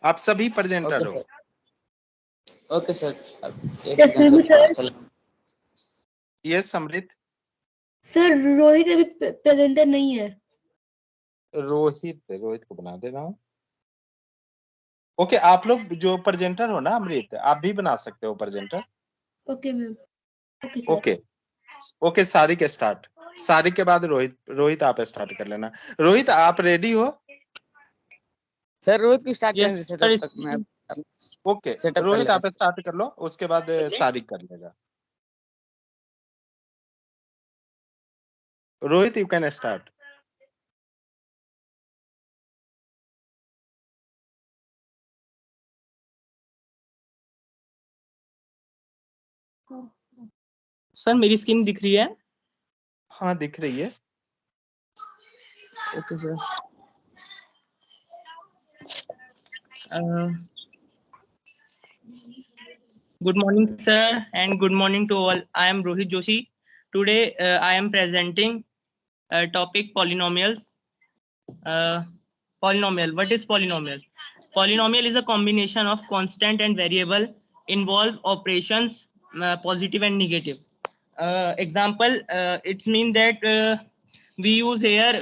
आप सभी प्रेजेंटर हो। ओके सर, एक सेकंड सर। यस अमृत। सर रोहित अभी प्रेजेंटर नहीं है। रोहित को बना दे रहा हूँ। ओके, आप लोग जो प्रेजेंटर हो ना अमृत, आप भी बना सकते हो प्रेजेंटर। Okay ma'am. ओके सारिक स्टार्ट। सारिक के बाद रोहित आप स्टार्ट कर लेना। रोहित आप रेडी हो? सर रोहित को स्टार्ट Yes, करने से sir. तब तक मैं ओके सेटअप कर रोहित लेता आप स्टार्ट कर लो, उसके बाद सारिक कर लेगा। Rohit you can start. Sir मेरी स्क्रीन दिख रही है? हाँ दिख रही है। Okay sir. Good morning, sir, and good morning to all. I am Rohit Joshi. Today, I am presenting topic polynomials. Polynomial. What is polynomial? Polynomial is a combination of constant and variable, involve operations positive and negative. Example, it means that we use here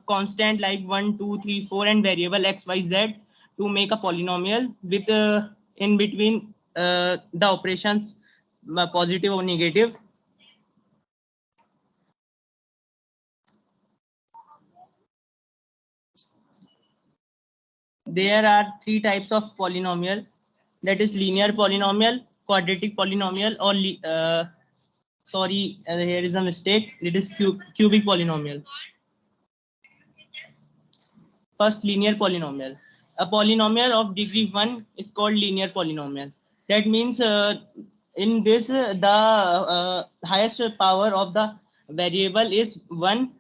constant like 1, 2, 3, 4 and variable x, y, z to make a polynomial with in between the operations positive or negative. There are three types of polynomial, that is linear polynomial, quadratic polynomial, or here is a mistake, it is cubic polynomial. First, linear polynomial. A polynomial of degree 1 is called linear polynomial. That means in this the highest power of the variable is 1,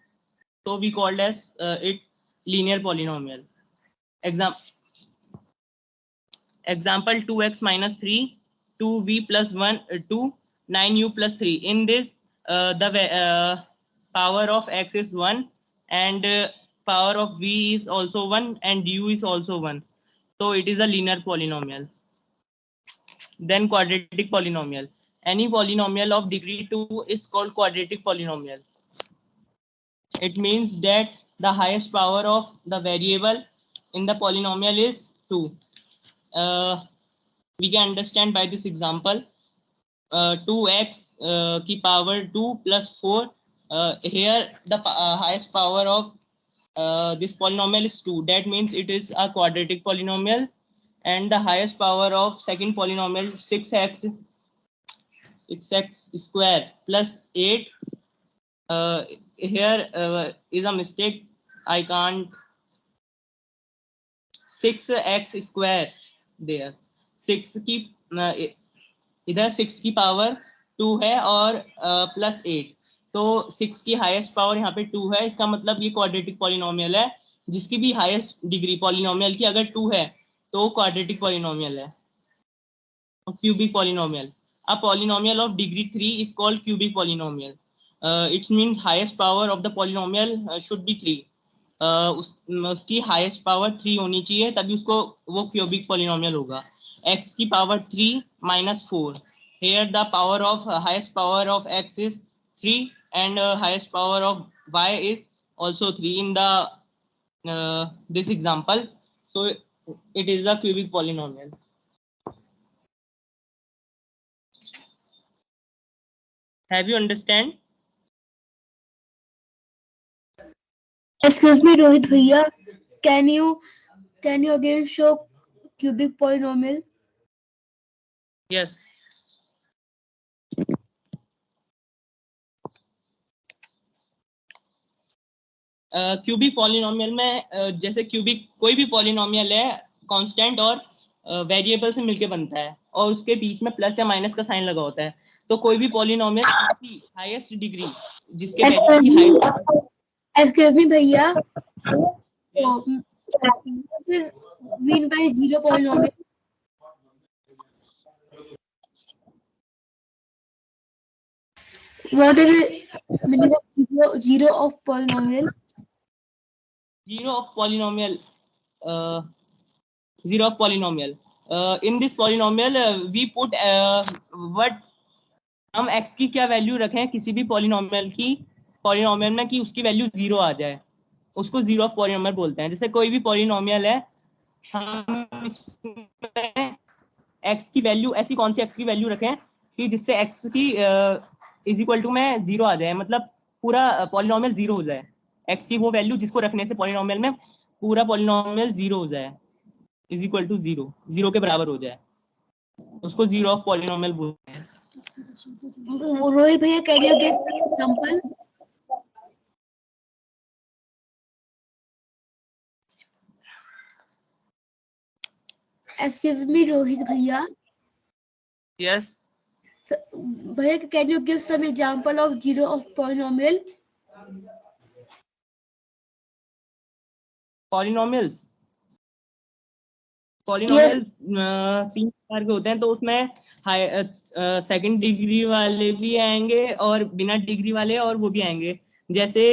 so we called as it linear polynomial. Example 2x minus 3, 2v plus 1, 2, 9u plus 3. In this, the power of x is 1 and power of v is also 1 and u is also 1. So it is a linear polynomial. Then quadratic polynomial. Any polynomial of degree 2 is called quadratic polynomial. It means that the highest power of the variable in the polynomial is 2. We can understand by this example. 2x की power 2 plus 4. Here the highest power of this polynomial is 2. That means it is a quadratic polynomial. And the highest power of second polynomial 6x square plus 8. Here is a mistake. I can't. 6x square there. 6 की इधर 6 की power 2 है और plus 8, तो 6 की highest power यहाँ पे 2 है। इसका मतलब ये क्वाड्रेटिक पॉलिनोमियल है, जिसकी भी हाईएस्ट डिग्री पॉलिनोमियल की अगर 2 है तो क्वाड्रेटिक पॉलिनोमियल है। Cubic polynomial. A polynomial of degree 3 is called cubic polynomial. It means highest power of the polynomial should be 3. उसकी हाईएस्ट पावर 3 होनी चाहिए, तभी उसको वो क्यूबिक पॉलिनोमियल होगा. x की power 3 minus 4. Here the power of highest power of x is 3 and highest power of y is also 3 in the this example. So it is a cubic polynomial. Have you understand? Excuse me, Rohit Bhaiya, can you again show cubic polynomial? Yes. Cubic polynomial में जैसे cubic कोई भी polynomial है constant और variable से मिलके बनता है और उसके बीच में प्लस या माइनस का साइन लगा होता है। तो कोई भी पॉलिनोमियल की हाईएस्ट डिग्री जिसके वेरिएबल की हाइट Excuse me, भैया, Yes. what is mean by zero polynomial? What is the meaning of zero of polynomial? Zero of polynomial. Zero of polynomial. In this polynomial, we put what हम x की क्या value रखें किसी भी polynomial में कि उसकी वैल्यू 0 आ जाए, उसको जीरो ऑफ पॉलिनोमियल बोलते हैं। जैसे कोई भी पॉलिनोमियल है, हम इसमें x की वैल्यू ऐसी कौन सी x की वैल्यू रखें कि जिससे x की इज इक्वल टू में 0 आ जाए, मतलब पूरा पॉलिनोमियल 0 हो जाए। x की वो वैल्यू जिसको रखने से पॉलिनोमियल में पूरा पॉलिनोमियल 0 हो जाए, इज इक्वल टू 0, 0 के बराबर हो जाए, उसको जीरो ऑफ पॉलिनोमियल बोलते हैं। रोहित भैया, can you give example? Excuse me, Rohit भैया. Yes. Bhaiya, can you give some example of zero of polynomial? Polynomials Yes. 3 प्रकार के होते हैं, तो उसमें सेकंड डिग्री वाले भी आएंगे और बिना डिग्री वाले और वो भी आएंगे। जैसे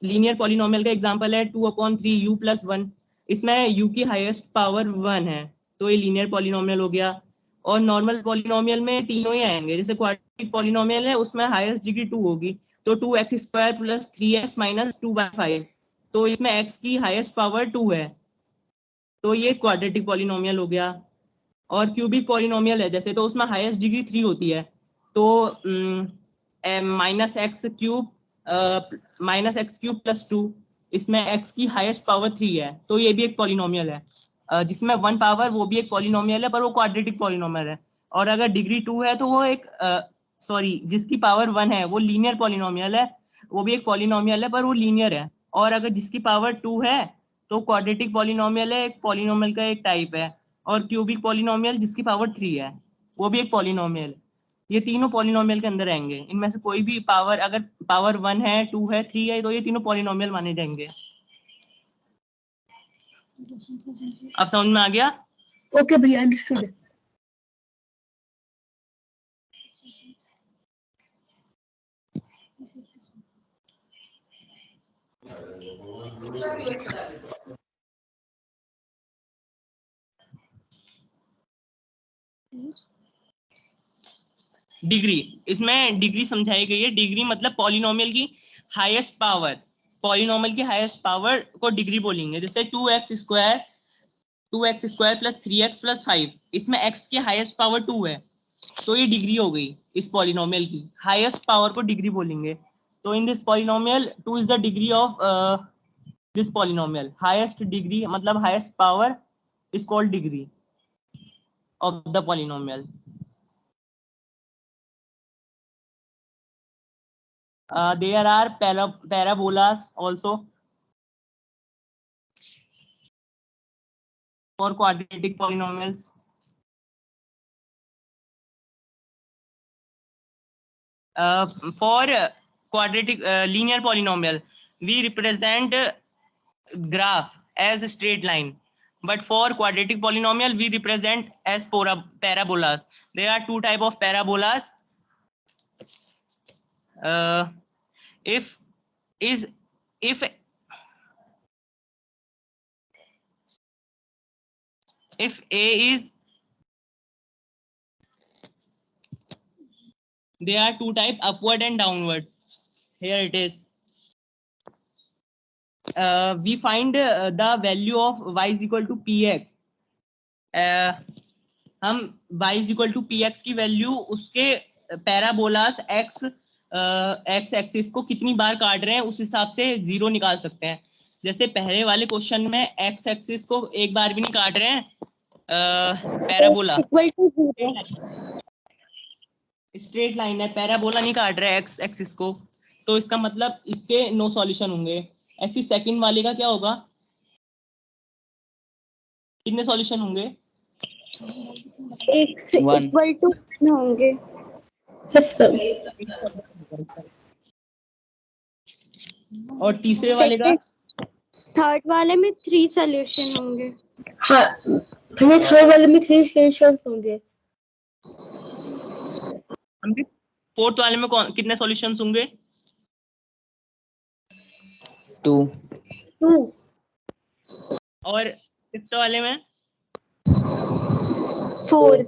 लीनियर पॉलिनोमियल का एग्जांपल है 2/3 u + 1, इसमें u की हाईएस्ट पावर 1 है, तो ये लीनियर पॉलिनोमियल हो गया। और नॉर्मल पॉलिनोमियल में तीनों ही आएंगे। जैसे क्वाड्रेटिक पॉलिनोमियल है, उसमें हाईएस्ट डिग्री 2 होगी, तो 2x² + 3x - 2/5, तो इसमें x की हाईएस्ट पावर 2 है, तो ये क्वाड्रेटिक पॉलिनोमियल हो गया। और क्यूबिक पॉलिनोमियल है जैसे, तो उसमें हाईएस्ट डिग्री 3 होती है, तो -x³ + 2, इसमें x की हाईएस्ट पावर 3 है, तो ये भी एक पॉलिनोमियल है। जिसमें 1 पावर, वो भी एक पॉलिनोमियल है, पर वो क्वाड्रेटिक पॉलिनोमियल है। और अगर डिग्री 2 है तो वो एक जिसकी पावर 1 है वो लीनियर पॉलिनोमियल है, वो भी एक पॉलिनोमियल है पर वो लीनियर है। और अगर जिसकी पावर 2 है तो क्वाड्रेटिक पॉलिनोमियल है, एक पॉलिनोमियल का एक टाइप है। और क्यूबिक पॉलिनोमियल जिसकी पावर 3 है, वो भी एक पॉलिनोमियल। ये तीनों पॉलिनोमियल के अंदर आएंगे। इनमें से कोई भी पावर, अगर पावर 1 है, 2 है, 3 है, तो ये तीनों पॉलिनोमियल माने जाएंगे। अब समझ में आ गया? Okay, भैया, understood. डिग्री, इसमें डिग्री समझाई गई है। डिग्री मतलब पॉलिनोमियल की हाईएस्ट पावर, पॉलिनोमियल की हाईएस्ट पावर को डिग्री बोलेंगे। जैसे 2x² + 3x + 5, इसमें x की हाईएस्ट पावर 2 है, तो ये डिग्री हो गई इस पॉलिनोमियल की। हाईएस्ट पावर को डिग्री बोलेंगे। तो in this polynomial 2 is the degree of this polynomial. Highest degree मतलब highest power is called degree of the polynomial. There are parabolas also for quadratic polynomials. For quadratic linear polynomial, we represent graph as a straight line, but for quadratic polynomial we represent as parabolas. There are two type of parabolas. If A is There are two types, upward and downward. Here it is. We find the value of y is equal to px. हम y is equal to px की value उसके parabolas x axis को कितनी बार काट रहे हैं उस हिसाब से जीरो निकाल सकते हैं। जैसे पहले वाले क्वेश्चन में x एक्सिस को एक बार भी नहीं काट रहे हैं पैराबोला, स्ट्रेट लाइन है, पैराबोला नहीं काट रहे हैं x एक्सिस को, तो इसका मतलब इसके नो सॉल्यूशन होंगे। ऐसी सेकंड वाले का क्या होगा, कितने सॉल्यूशन होंगे? x इक्वल टू 1 होंगे। और तीसरे वाले का? थर्ड वाले में 3 सॉल्यूशन होंगे। हाँ, थर्ड वाले में 3 सॉल्यूशंस होंगे। फोर्थ वाले में कितने सॉल्यूशंस होंगे? 2। और फिफ्थ वाले में 4।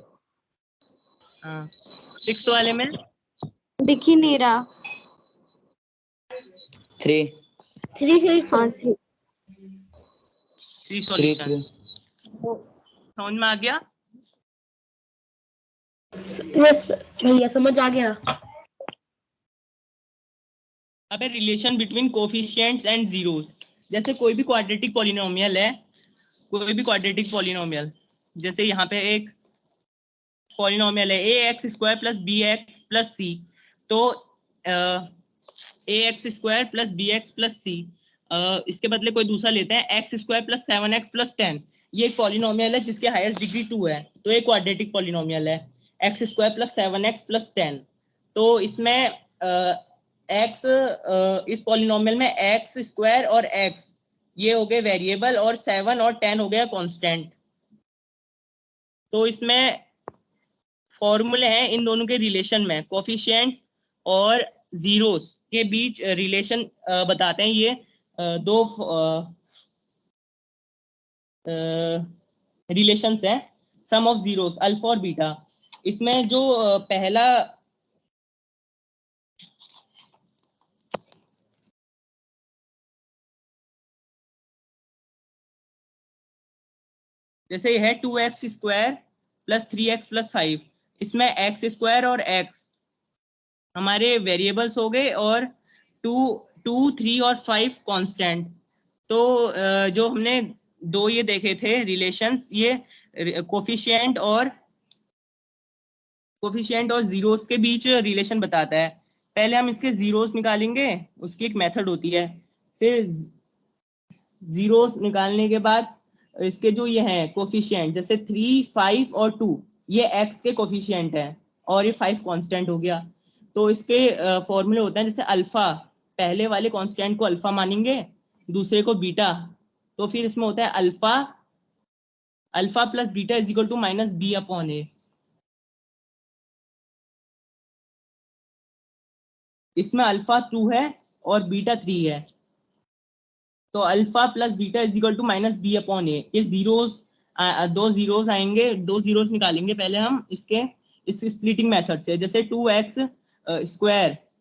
हाँ, सिक्स्थ वाले में दिख ही नहीं रहा। 3 सॉल्यूशन। समझ में आ गया? यस भैया, समझ आ गया। अब relation between coefficients and zeros. जैसे कोई भी क्वाड्रेटिक पॉलिनोमियल है, कोई भी क्वाड्रेटिक पॉलिनोमियल, जैसे यहाँ पे एक पॉलिनोमियल है ax² + bx + c, तो ax² + bx + c, इसके बदले कोई दूसरा लेते हैं x² + 7x + 10। ये एक पॉलिनोमियल है जिसके हाईएस्ट डिग्री 2 है, तो एक क्वाड्रेटिक पॉलिनोमियल है x² + 7x + 10। तो इसमें x इस पॉलिनोमियल में x² और x ये हो गए वेरिएबल और 7 और 10 हो गया कांस्टेंट। तो इसमें फॉर्मूले हैं इन दोनों के रिलेशन में, कोफिशिएंट्स और जीरोस के बीच रिलेशन बताते हैं। ये दो रिलेशंस हैं, सम ऑफ जीरोस अल्फा और बीटा। इसमें जो पहला जैसे है 2x² + 3x + 5, इसमें x² और x हमारे वेरिएबल्स हो गए और 2, 3 और 5 कांस्टेंट। तो जो हमने दो ये देखे थे रिलेशंस, ये कोफिशिएंट और जीरोस के बीच रिलेशन बताता है। पहले हम इसके जीरोस निकालेंगे, उसकी एक मेथड होती है। फिर जीरोस निकालने के बाद इसके जो ये हैं कोफिशिएंट, जैसे 3, 5 और 2 ये x के कोफिशिएंट हैं और ये 5 कांस्टेंट हो गया। तो इसके फॉर्मूले होते हैं, जैसे अल्फा, पहले वाले कांस्टेंट को अल्फा मानेंगे, दूसरे को बीटा। तो फिर इसमें होता है अल्फा + बीटा = -b/a। इसमें अल्फा 2 है और बीटा 3 है, तो अल्फा + बीटा = -b/a। ये जीरोस, दो जीरोस आएंगे, दो जीरोस निकालेंगे पहले हम इस स्प्लिटिंग मेथड से। जैसे 2x²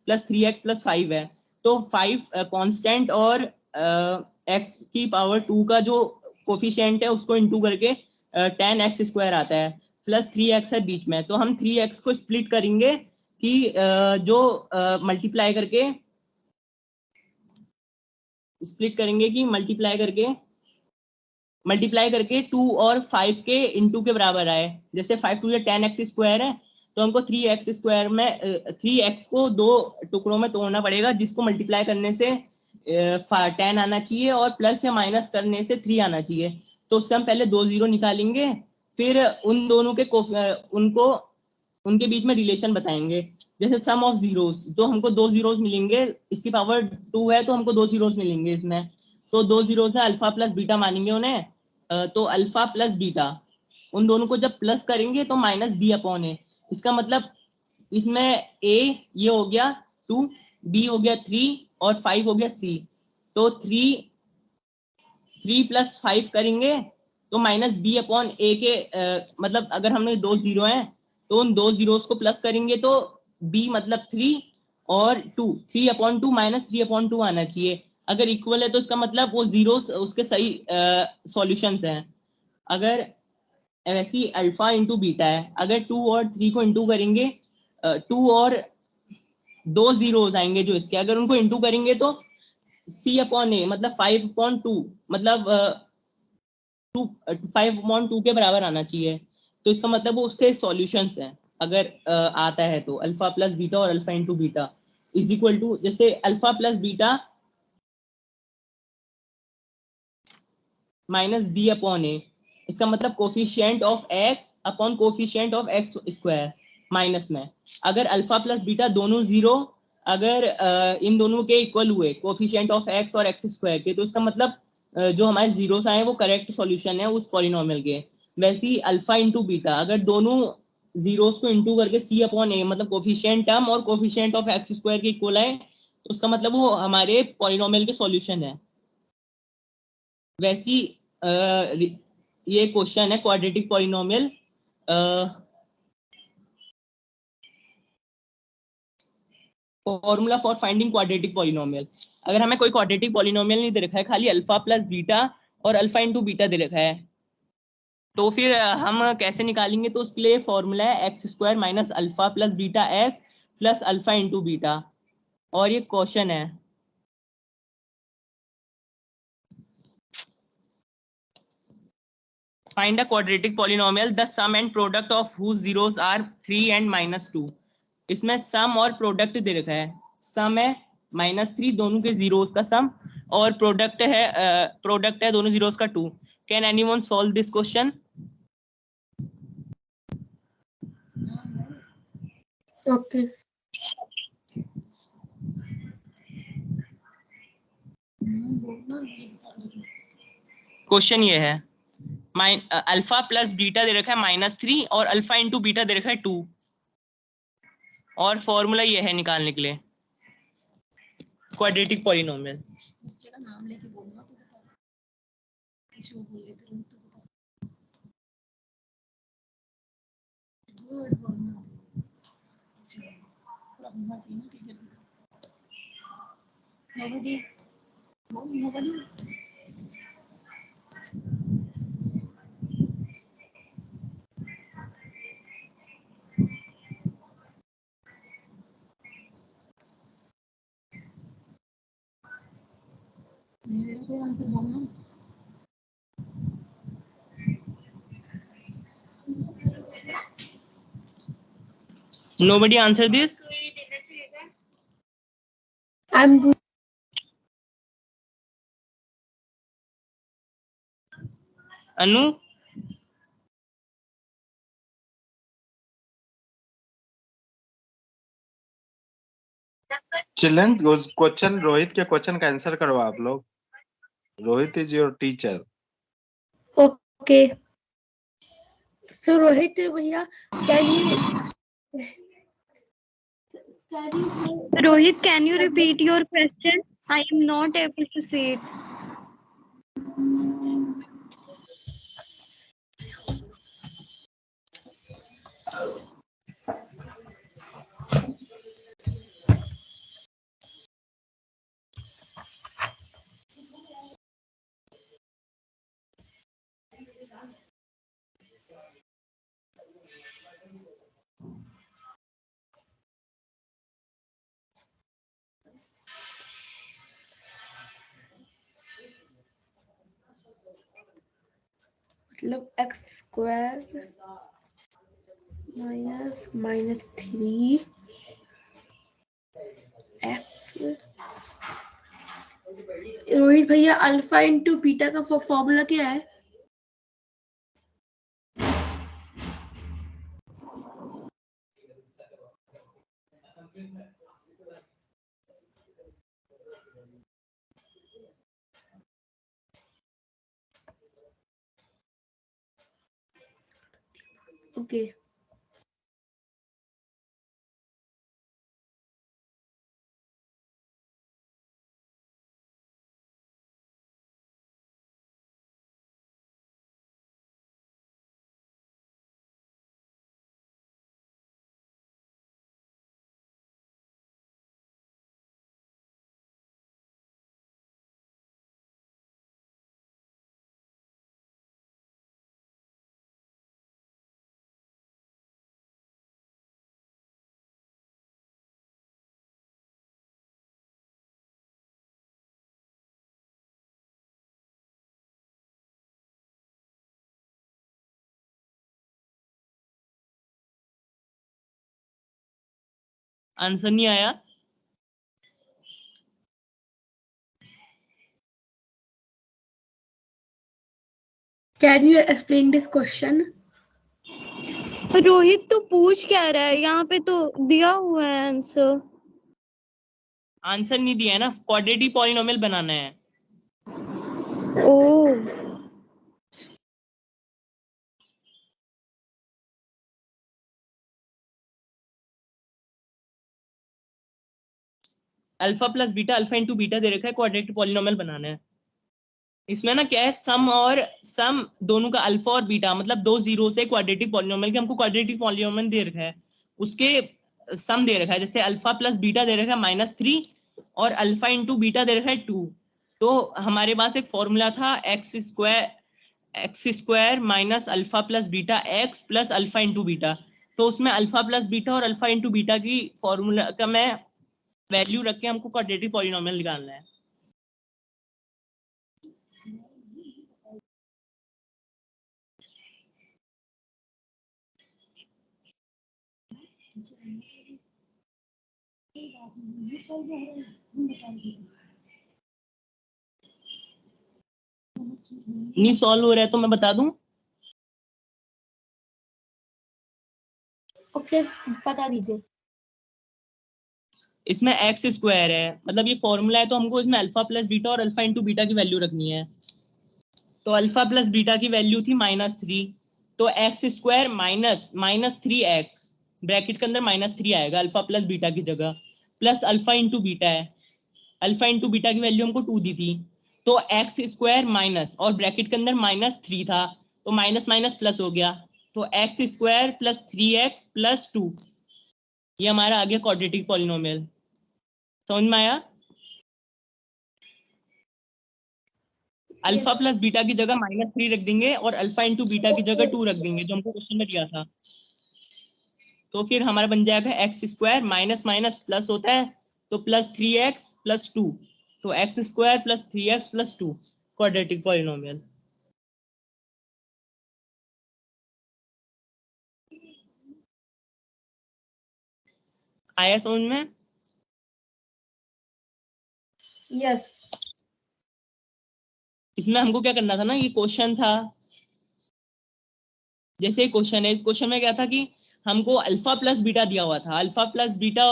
+ 3x + 5 है, तो 5 कांस्टेंट और x⁻² का जो कोफिशिएंट है उसको इंटू करके 10x² आता है, प्लस 3x है बीच में। तो हम 3x को स्प्लिट करेंगे कि जो मल्टीप्लाई करके 2 और 5 के इंटू के बराबर आए। जैसे 5 2 10x² है, तो हमको 3x² में 3x को दो टुकड़ों में तोड़ना पड़ेगा, जिसको मल्टीप्लाई करने से 10 आना चाहिए और प्लस या माइनस करने से 3 आना चाहिए। तो उससे हम पहले 2 जीरो निकालेंगे, फिर उन दोनों के उनके बीच में रिलेशन बताएंगे। जैसे सम ऑफ जीरोस, तो हमको 2 जीरोस मिलेंगे, इसकी पावर 2 है तो हमको 2 जीरोस मिलेंगे इसमें। तो 2 जीरोस है, अल्फा + बीटा मानेंगे उन्हें। तो अल्फा + बीटा, उन दोनों को जब प्लस करेंगे तो -b/a। इसका मतलब इसमें a ये हो गया 2, b हो गया 3 और 5 हो गया c। तो 3 + 5 करेंगे तो -b/a के मतलब अगर हमने 2 जीरो हैं तो उन 2 जीरोस को प्लस करेंगे तो b मतलब 3 और 2, 3/2 माइनस 3/2 आना चाहिए। अगर इक्वल है तो इसका मतलब वो जीरो उसके सही सॉल्यूशंस हैं। अगर वैसी अल्फा इंटू बीटा है, अगर 2 और 3 को इंटू करेंगे, 2 और 2 जीरोस आएंगे जो इसके, अगर उनको इंटू करेंगे तो c/a मतलब 5/2 मतलब 5/2 के बराबर आना चाहिए। तो इसका मतलब वो उसके सॉल्यूशंस हैं। अगर आता है तो अल्फा प्लस बीटा और alpha into beta is equal to, जैसे alpha plus beta minus b/a, इसका मतलब coefficient of x upon coefficient of x square minus में। अगर अल्फा प्लस बीटा दोनों जीरो, अगर इन दोनों के इक्वल हुए कोफिशिएंट ऑफ x और x स्क्वायर के, तो इसका मतलब जो हमारे जीरोस आए वो करेक्ट सॉल्यूशन है उस पॉलिनोमियल के। वैसे ही अल्फा इंटू बीटा, अगर दोनों जीरोस को इंटू करके c/a मतलब कोफिशिएंट टर्म और कोफिशिएंट ऑफ x स्क्वायर के इक्वल आए, तो उसका मतलब वो हमारे पॉलिनोमियल के सॉल्यूशन है। वैसी ये क्वेश्चन है quadratic polynomial, formula for finding quadratic polynomial. अगर हमें कोई क्वाड्रेटिक पॉलिनोमियल नहीं दे रखा है, खाली अल्फा प्लस बीटा और अल्फा इंटू बीटा दे रखा है, तो फिर हम कैसे निकालेंगे? तो उसके लिए फॉर्मूला है x square minus alpha plus beta x plus alpha into beta. और ये क्वेश्चन है, find a quadratic polynomial the sum and product of whose zeros are 3 and -2। इसमें सम और प्रोडक्ट दे रखा है। सम है -3 दोनों के जीरोस का सम, और प्रोडक्ट है दोनों जीरोस का 2। Can anyone solve this question? Okay. Question ये है, अल्फा प्लस बीटा दे रखा है -3 और अल्फा इंटू बीटा दे रखा है 2, और फॉर्मूला ये है निकालने के लिए quadratic polynomial. Nobody answer this? I'm Anu? Children question, Rohit के क्वेश्चन का आंसर करो आप लोग। Rohit is your teacher. Okay. So Rohit भैया, Rohit, can you repeat your question? I am not able to see it. मतलब x square minus -3 x. Rohit भैया, alpha into beta का formula क्या है? ओके। आंसर नहीं आया? Can you explain this question? Rohit तो पूछ क्या रहा है, यहाँ पे तो दिया हुआ है आंसर। आंसर नहीं दिया है ना, क्वाड्रेटिक पॉलिनोमियल बनाना है। Oh alpha plus beta, alpha into beta दे रखा है, क्वाड्रेटिक पॉलिनोमियल बनाना है। इसमें ना क्या है, सम दोनों का अल्फा और बीटा, मतलब दो जीरो से क्वाड्रेटिक पॉलिनोमियल के हमको क्वाड्रेटिक पॉलिनोमियल दे रखा है, उसके सम दे रखा है। जैसे अल्फा प्लस बीटा दे रखा है -3 और अल्फा इंटू बीटा दे रखा है 2। तो हमारे पास एक फॉर्मूला था x square minus alpha plus beta x plus alpha into beta. तो उसमें अल्फा प्लस बीटा और अल्फा इंटू बीटा की फॉर्मूला का मैं वैल्यू रख के हमको क्वाड्रेटिक पॉलिनोमियल निकालना है। नहीं सॉल्व हो रहा है तो मैं बता दूं? ओके, बता दीजिए। इसमें एक्स स्क्वायर है, मतलब ये फॉर्मूला है, तो हमको इसमें अल्फा प्लस बीटा और अल्फा इंटू बीटा की वैल्यू रखनी है। तो अल्फा प्लस बीटा की वैल्यू थी -3, तो एक्स स्क्वायर -3x ब्रैकेट के अंदर -3 आएगा अल्फा प्लस बीटा की जगह, प्लस अल्फा इंटू बीटा है, अल्फा इंटू बीटा की वैल्यू हमको 2 दी थी। तो एक्स स्क्वायर माइनस और ब्रैकेट के अंदर -3 था, तो माइनस माइनस प्लस हो गया, तो x square plus 3x plus 2, ये हमारा आ गया क्वाड्रेटिक पॉलिनोमियल। समझ में आया? अल्फा प्लस बीटा की जगह -3 रख देंगे और अल्फा इंटू बीटा की जगह 2 रख देंगे, जो हमको क्वेश्चन में दिया था। तो फिर हमारा बन जाएगा x square minus minus plus होता है, तो +3x + 2, तो x square plus 3x + 2 quadratic polynomial. आया समझ में? यस। इसमें हमको क्या करना था ना, ये क्वेश्चन था, जैसे क्वेश्चन है, इस क्वेश्चन में क्या था कि हमको अल्फा प्लस बीटा दिया हुआ था, अल्फा प्लस बीटा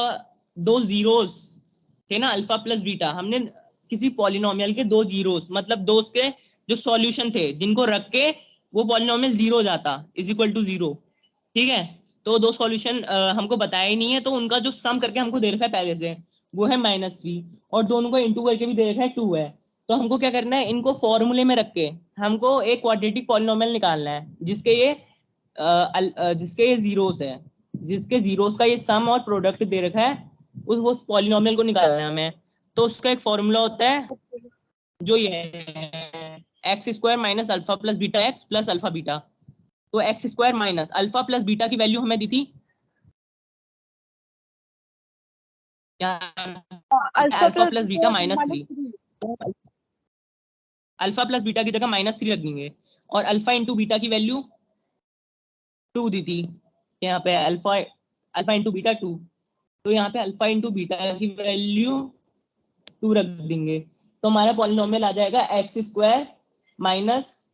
दो जीरोस थे ना, अल्फा प्लस बीटा, हमने किसी पॉलिनोमियल के दो जीरोस, मतलब दो उसके जो सॉल्यूशन थे जिनको रख के वो पॉलिनोमियल 0 हो जाता = 0, ठीक है। तो दो सॉल्यूशन हमको बताया ही नहीं है, तो उनका जो सम करके हमको दे रखा है पहले से वो है -3, और दोनों को इंटू करके भी दे रखा है 2 है। तो हमको क्या करना है, इनको फॉर्मूले में रख के हमको एक क्वाड्रेटिक पॉलिनोमियल निकालना है जिसके ये जीरोस है, जिसके जीरोस का ये सम और प्रोडक्ट दे रखा है, उस पॉलिनोमियल को निकालना है हमें। तो उसका एक फॉर्मूला होता है जो ये है x square minus alpha plus beta x plus alpha beta. तो x square minus alpha plus beta की वैल्यू हमें दी थी alpha plus beta -3, alpha plus beta की जगह -3 रख देंगे, और अल्फा इंटू बीटा की वैल्यू 2 दी थी यहाँ पे, अल्फा इंटू बीटा 2, तो यहाँ पे अल्फा इंटू बीटा की वैल्यू 2 रख देंगे। तो हमारा पॉलिनोमियल आ जाएगा एक्स स्क्वायर -3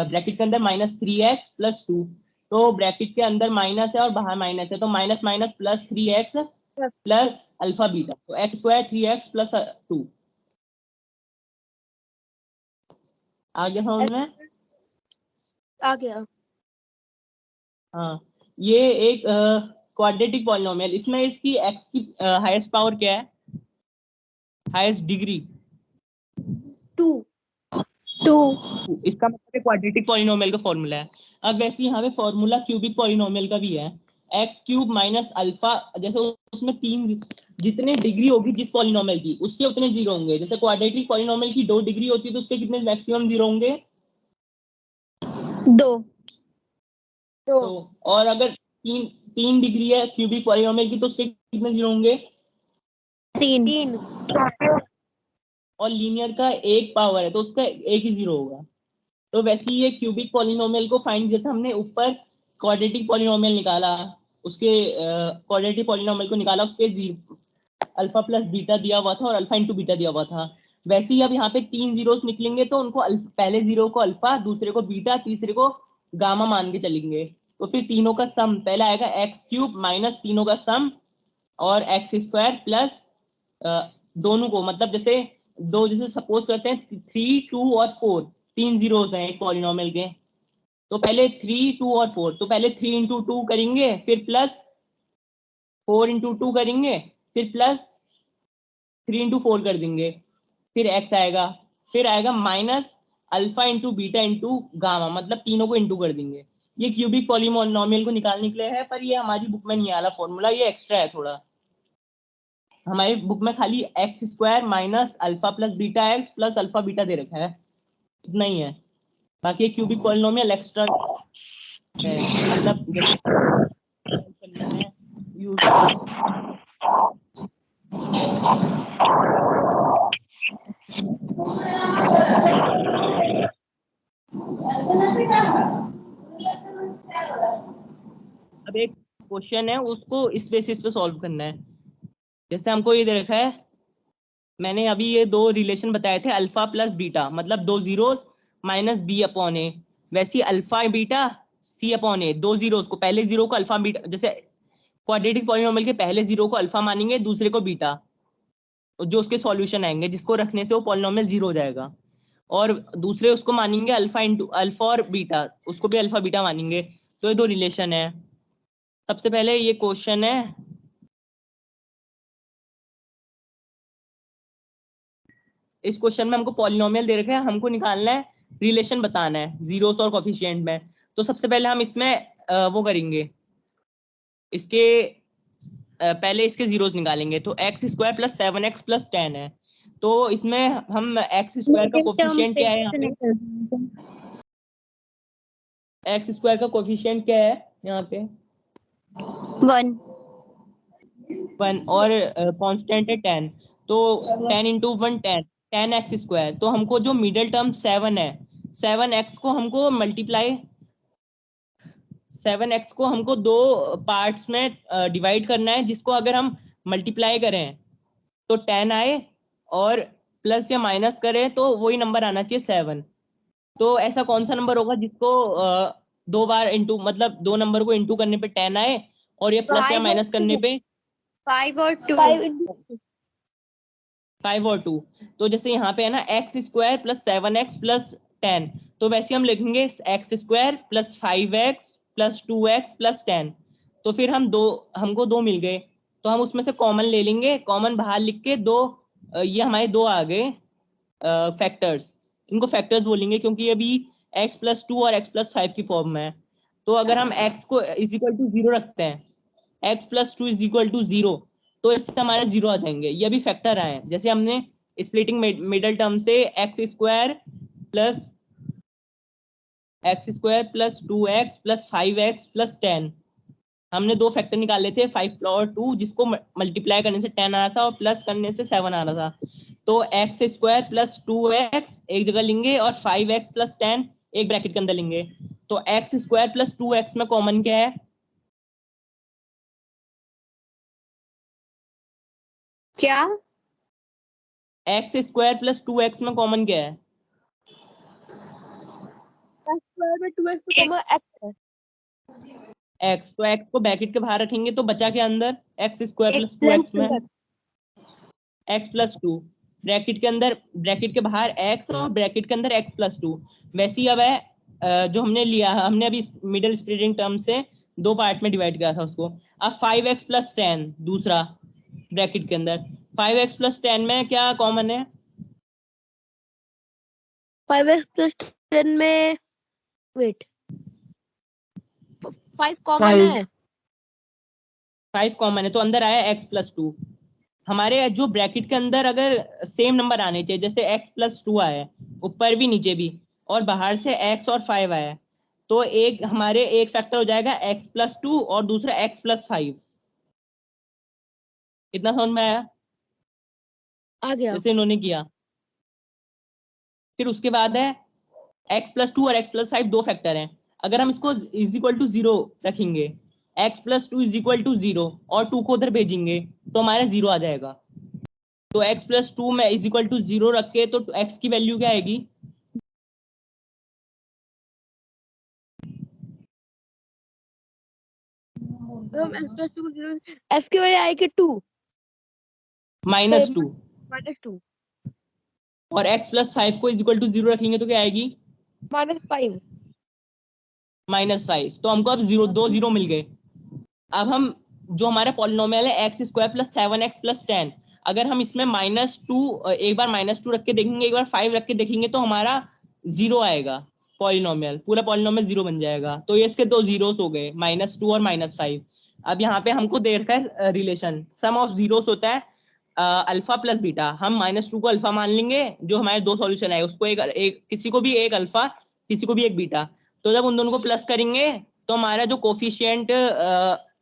ब्रैकेट के अंदर -3x + 2, तो ब्रैकेट के अंदर माइनस है और बाहर माइनस है, तो minus minus +3x plus alpha beta, तो एक्स स्क्वायर 3x + 2 आ गया समझ में? आ गया। हाँ, ये एक क्वाड्रेटिक पॉलिनोमियल, इसमें इसकी x की हाईएस्ट पावर क्या है, हाईएस्ट डिग्री 2 इसका मतलब क्वाड्रेटिक पॉलिनोमियल का फॉर्मूला है। अब वैसे यहाँ पे फॉर्मूला क्यूबिक पॉलिनोमियल का भी है, x³ माइनस अल्फा, जैसे उसमें 3 जितने डिग्री होगी जिस पॉलिनोमियल की उसके उतने जीरो होंगे। जैसे क्वाड्रेटिक पॉलिनोमियल की 2 डिग्री होती है तो उसके कितने मैक्सिमम जीरो होंगे? 2। तो और अगर 3 डिग्री है क्यूबिक पॉलिनोमियल की तो उसके कितने जीरो होंगे? 3। और लीनियर का 1 पावर है तो उसका 1 ही जीरो होगा। तो वैसे ही ये क्यूबिक पॉलिनोमियल को फाइंड, जैसे हमने ऊपर क्वाड्रेटिक पॉलिनोमियल निकाला उसके क्वाड्रेटिक पॉलिनोमियल को निकाला, उस पे अल्फा प्लस बीटा दिया हुआ था और अल्फा इंटू बीटा दिया हुआ था। वैसे ही अब यहाँ पे 3 जीरोस निकलेंगे तो उनको पहले जीरो को अल्फा, दूसरे को बीटा, तीसरे को गामा मान के चलेंगे। तो फिर तीनों का सम पहला आएगा एक्स क्यूब माइनस तीनों का सम और एक्स स्क्वायर प्लस दोनों को, मतलब जैसे सपोज करते हैं 3, 2 और 4 3 जीरोस हैं एक पॉलिनोमियल के, तो पहले 3, 2 और 4, तो पहले 3 इंटू 2 करेंगे, फिर प्लस 4 इंटू 2 करेंगे, फिर प्लस 3 इंटू 4 कर देंगे, फिर एक्स आएगा, फिर आएगा minus alpha into beta into gamma, मतलब तीनों को इंटू कर देंगे। ये क्यूबिक पॉलिनोमियल को निकालने के लिए है, पर ये हमारी बुक में नहीं आया फॉर्मूला, ये एक्स्ट्रा है थोड़ा। हमारी बुक में खाली x square minus alpha plus beta x plus alpha beta दे रखा है, इतना ही है। बाकी क्यूबिक पॉलिनोमियल एक्स्ट्रा है, मतलब अब एक क्वेश्चन है, उसको इस बेसिस पे सॉल्व करना है। जैसे हमको ये दे रखा है, मैंने अभी ये दो रिलेशन बताए थे, अल्फा प्लस बीटा, मतलब 2 जीरोस माइनस बी अपॉन ए, वैसे ही अल्फा बीटा सी अपॉन ए, 2 जीरोस को, पहले जीरो को अल्फा बीटा, जैसे क्वाड्रेटिक पॉलिनोमियल के पहले जीरो को अल्फा मानेंगे, दूसरे को बीटा, जो उसके सॉल्यूशन आएंगे, जिसको रखने से वो पॉलिनोमियल जीरो हो जाएगा, और दूसरे उसको मानेंगे अल्फा इंटू अल्फा और बीटा, उसको भी अल्फा बीटा मानेंगे। तो ये दो रिलेशन है। सबसे पहले ये क्वेश्चन है, इस क्वेश्चन में हमको पॉलिनोमियल दे रखा है, हमको निकालना है, रिलेशन बताना है जीरोस और कोफिशिएंट में। तो सबसे पहले हम इसमें वो करेंगे, इसके पहले इसके जीरोस निकालेंगे। तो x square plus 7x plus 10 है, तो इसमें हम एक्स स्क्वायर का कोफिशिएंट क्या है, यहाँ पे एक्स स्क्वायर का कोफिशिएंट क्या है यहाँ पे 1 और कांस्टेंट है 10, तो 10 इंटू 1 10x स्क्वायर। तो हमको जो मिडिल टर्म 7 है, 7x को हमको मल्टीप्लाई, 7x को हमको दो पार्ट्स में डिवाइड करना है, जिसको अगर हम मल्टीप्लाई करें तो 10 आए, और प्लस या माइनस करें तो वही नंबर आना चाहिए 7। तो ऐसा कौन सा नंबर होगा जिसको दो बार इंटू, मतलब दो नंबर को इंटू करने पे 10 आए, और ये प्लस या माइनस करने पे 5 और 2 5 और 2। तो जैसे यहाँ पे है ना x square plus 7x plus 10, तो वैसे हम लिखेंगे x square plus 5x plus 2x plus 10। तो फिर हमको दो मिल गए, तो हम उसमें से कॉमन ले लेंगे, कॉमन बाहर लिख के दो, ये हमारे दो आ गए फैक्टर्स, इनको फैक्टर्स बोलेंगे, क्योंकि अभी x प्लस 2 और x प्लस 5 की फॉर्म में है। तो अगर हम x को इज इक्वल टू 0 रखते हैं, x प्लस 2 इज इक्वल टू 0, तो इससे हमारे 0 आ जाएंगे। ये भी फैक्टर आए, जैसे हमने स्प्लिटिंग मिडल टर्म से X square plus 2x plus 5x plus 10, हमने दो फैक्टर निकाले थे 5 और 2, जिसको मल्टीप्लाई करने से 10 आ रहा था और प्लस करने से 7 आ रहा था। तो एक्स स्क्वायर प्लस 2x एक जगह लेंगे और 5x प्लस 10 एक ब्रैकेट के अंदर लेंगे। तो एक्स स्क्वायर प्लस 2x में कॉमन क्या है, क्या एक्स स्क्वायर प्लस 2x में कॉमन क्या है, एक्स, तो एक्स को ब्रैकेट के बाहर रखेंगे तो बचा के अंदर एक्स स्क्वायर प्लस 2x में एक्स प्लस 2, ब्रैकेट के अंदर, ब्रैकेट के बाहर एक्स और ब्रैकेट के अंदर एक्स प्लस 2। वैसे ही अब है जो हमने लिया, हमने अभी मिडिल स्प्लिटिंग टर्म से दो पार्ट में डिवाइड किया था उसको। अब 5x प्लस 10 दूसरा ब्रैकेट के अंदर, 5x प्लस 10 में क्या कॉमन है, 5x प्लस 10 में वेट 5 कॉमन है, 5 कॉमन है, तो अंदर आया x प्लस 2। हमारे जो ब्रैकेट के अंदर अगर सेम नंबर आने चाहिए, जैसे x प्लस 2 आया ऊपर भी नीचे भी, और बाहर से x और 5 आया, तो एक हमारे एक फैक्टर हो जाएगा x प्लस 2 और दूसरा x प्लस 5। इतना समझ में आया, आ गया। जैसे इन्होंने किया। फिर उसके बाद है x प्लस 2 और x प्लस 5 दो फैक्टर हैं, अगर हम इसको इज इक्वल टू 0 रखेंगे, x प्लस 2 इज इक्वल टू 0 और 2 को उधर भेजेंगे तो हमारा 0 आ जाएगा। तो x प्लस 2 में इज इक्वल टू 0 रख के तो x की वैल्यू क्या आएगी? f की वैल्यू आएगी 2 -2 -2 और x प्लस 5 को इज इक्वल टू 0 रखेंगे तो क्या आएगी? -5 -5। तो हमको अब 2 0 मिल गए। अब हम जो हमारा पॉलिनोमियल है x square plus 7x plus 10, अगर हम इसमें -2 एक बार -2 रख के देखेंगे, एक बार 5 रख के देखेंगे तो हमारा 0 आएगा। पॉलिनोमियल पूरा पॉलिनोमियल 0 बन जाएगा। तो ये इसके 2 जीरोस हो गए, -2 और -5। अब यहाँ पे हमको दे रखा है रिलेशन सम ऑफ जीरोस होता है अल्फा प्लस बीटा। हम -2 को अल्फा मान लेंगे, जो हमारे 2 सॉल्यूशन है उसको एक किसी को भी एक अल्फा, किसी को भी एक बीटा। तो जब उन दोनों को प्लस करेंगे तो हमारा जो कोफिशिएंट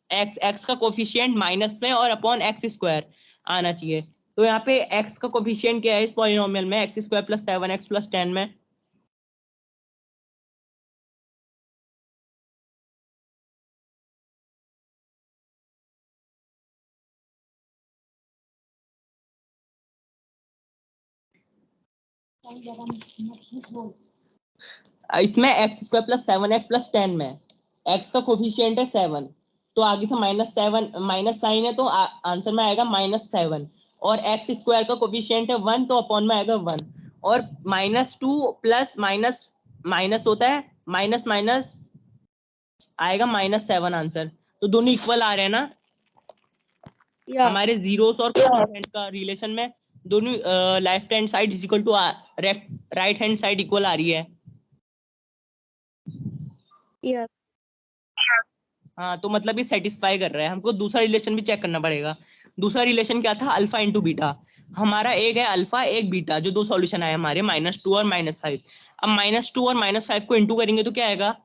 एक्स का कोफिशिएंट माइनस में और अपॉन एक्स स्क्वायर आना चाहिए। तो यहाँ पे एक्स का कोफिशिएंट क्या है इस पॉलिनोमियल में? X square plus 7x plus 10 में इसमें x square plus 7x plus 10 में एक्स का कोफिशिएंट है 7, तो आगे से -7 माइनस साइन है तो आंसर में आएगा -7। और एक्स स्क्वायर का कोफिशिएंट है 1 तो अपॉन में आएगा 1। और -2 प्लस माइनस माइनस होता है, माइनस माइनस आएगा -7 आंसर। तो दोनों इक्वल आ रहे हैं ना हमारे जीरोस और कोफिशिएंट का रिलेशन में। दोनों left hand side is equal to right hand side equal आ रही है। हाँ, तो मतलब ये सेटिस्फाई कर रहा है। हमको दूसरा रिलेशन भी चेक करना पड़ेगा। दूसरा रिलेशन क्या था? Alpha into beta. हमारा एक है अल्फा एक बीटा, जो 2 सॉल्यूशन आए हमारे -2 और -5। अब -2 और -5 को इंटू करेंगे तो क्या आएगा?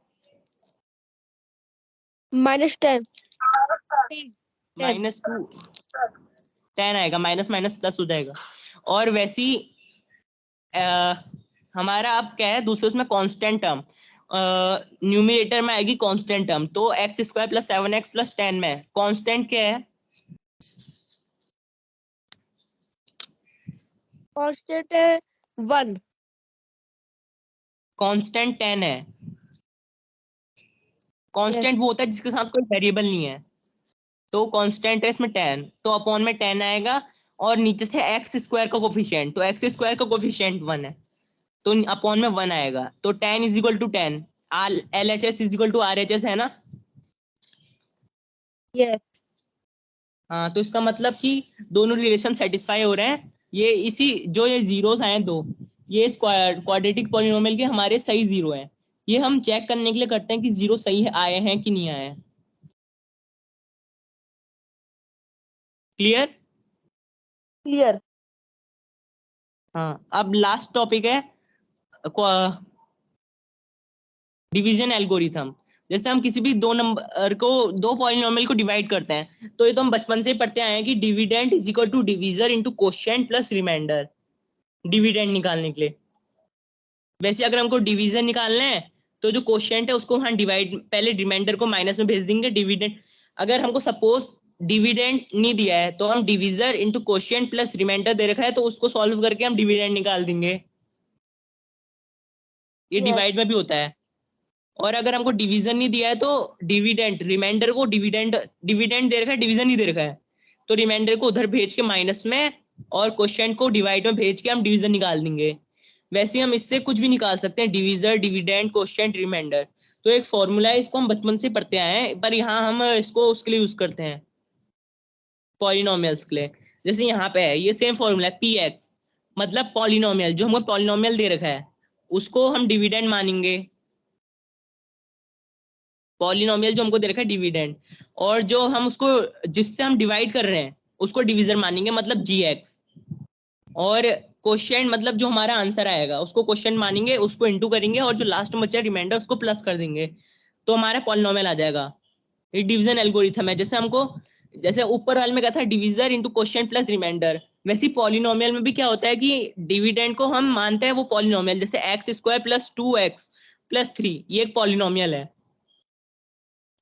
-10 -2 10 आएगा, माइनस माइनस प्लस हो जाएगा। और वैसी हमारा अब क्या है दूसरे उसमें कांस्टेंट टर्म, न्यूमरेटर में आएगी कांस्टेंट टर्म। तो x square plus 7x plus 10 में कांस्टेंट क्या है? कांस्टेंट है 1। कांस्टेंट 10 है। कांस्टेंट वो होता है जिसके साथ कोई वेरिएबल नहीं है। तो कांस्टेंट है इसमें 10, तो अपॉन में 10 आएगा। और नीचे से एक्स स्क्वायर का कोफिशिएंट, तो एक्स स्क्वायर का कोफिशिएंट 1 है तो अपॉन में 1 आएगा। तो 10 is equal to 10, LHS is equal to RHS है ना। यस हाँ, तो इसका मतलब कि दोनों रिलेशन सेटिस्फाई हो रहे हैं। ये इसी जो ये जीरोस आए दो, ये क्वाड्रेटिक पॉलिनोमियल के हमारे सही जीरो हैं। ये हम चेक करने के लिए करते हैं कि जीरो सही आए हैं कि नहीं आए हैं। क्लियर? क्लियर। हाँ, अब लास्ट टॉपिक है डिवीजन एल्गोरिथम। जैसे हम किसी भी दो नंबर को, दो पॉलिनोमियल को डिवाइड करते हैं, तो ये तो हम बचपन से ही पढ़ते आए हैं कि dividend is equal to divisor into quotient plus remainder, dividend निकालने के लिए। वैसे अगर हमको डिवीजन निकालना है तो जो कोशेंट है उसको हम डिवाइड, पहले रिमाइंडर को माइनस में भेज देंगे। डिविडेंड अगर हमको सपोज डिविडेंड नहीं दिया है तो हम divisor into quotient plus remainder दे रखा है तो उसको सॉल्व करके हम डिविडेंड निकाल देंगे। ये डिवाइड में भी होता है। और अगर हमको डिवीजन नहीं दिया है तो डिविडेंड, रिमाइंडर को डिविडेंड डिविडेंड दे रखा है, डिवीजन नहीं दे रखा है, तो रिमाइंडर को उधर भेज के माइनस में और क्वोशिएंट को डिवाइड में भेज के हम डिवीजन निकाल देंगे। वैसे हम इससे कुछ भी निकाल सकते हैं, डिवीजर, डिविडेंड, क्वोशिएंट, रिमाइंडर। तो एक फॉर्मूला है, इसको हम बचपन से पढ़ते आए हैं, पर यहाँ हम इसको उसके लिए यूज करते हैं पॉलिनोमियल्स के लिए। जैसे यहाँ पे है ये सेम फॉर्मूला है px, मतलब पॉलिनोमियल, जो हमको पॉलिनोमियल दे रखा है उसको हम डिविडेंड मानेंगे। पॉलिनोमियल जो हमको दे रखा है डिविडेंड, और जो हम उसको जिससे हम डिवाइड कर रहे हैं उसको डिवीजर मानेंगे, मतलब gx। और क्वोशिएंट मतलब जो हमारा आंसर आएगा उसको क्वोशिएंट मानेंगे, उसको इनटू करेंगे और जो लास्ट में बचा रिमाइंडर उसको प्लस कर देंगे, तो हमारा पॉलिनोमियल आ जाएगा। ये डिवीजन एल्गोरिथम है। जैसे हमको, जैसे ऊपर वाले में कहा था divisor into quotient plus remainder, वैसे पॉलिनोमियल में भी क्या होता है कि डिविडेंड को हम मानते हैं वो पॉलिनोमियल, जैसे x square plus 2x plus 3, ये एक पॉलिनोमियल है।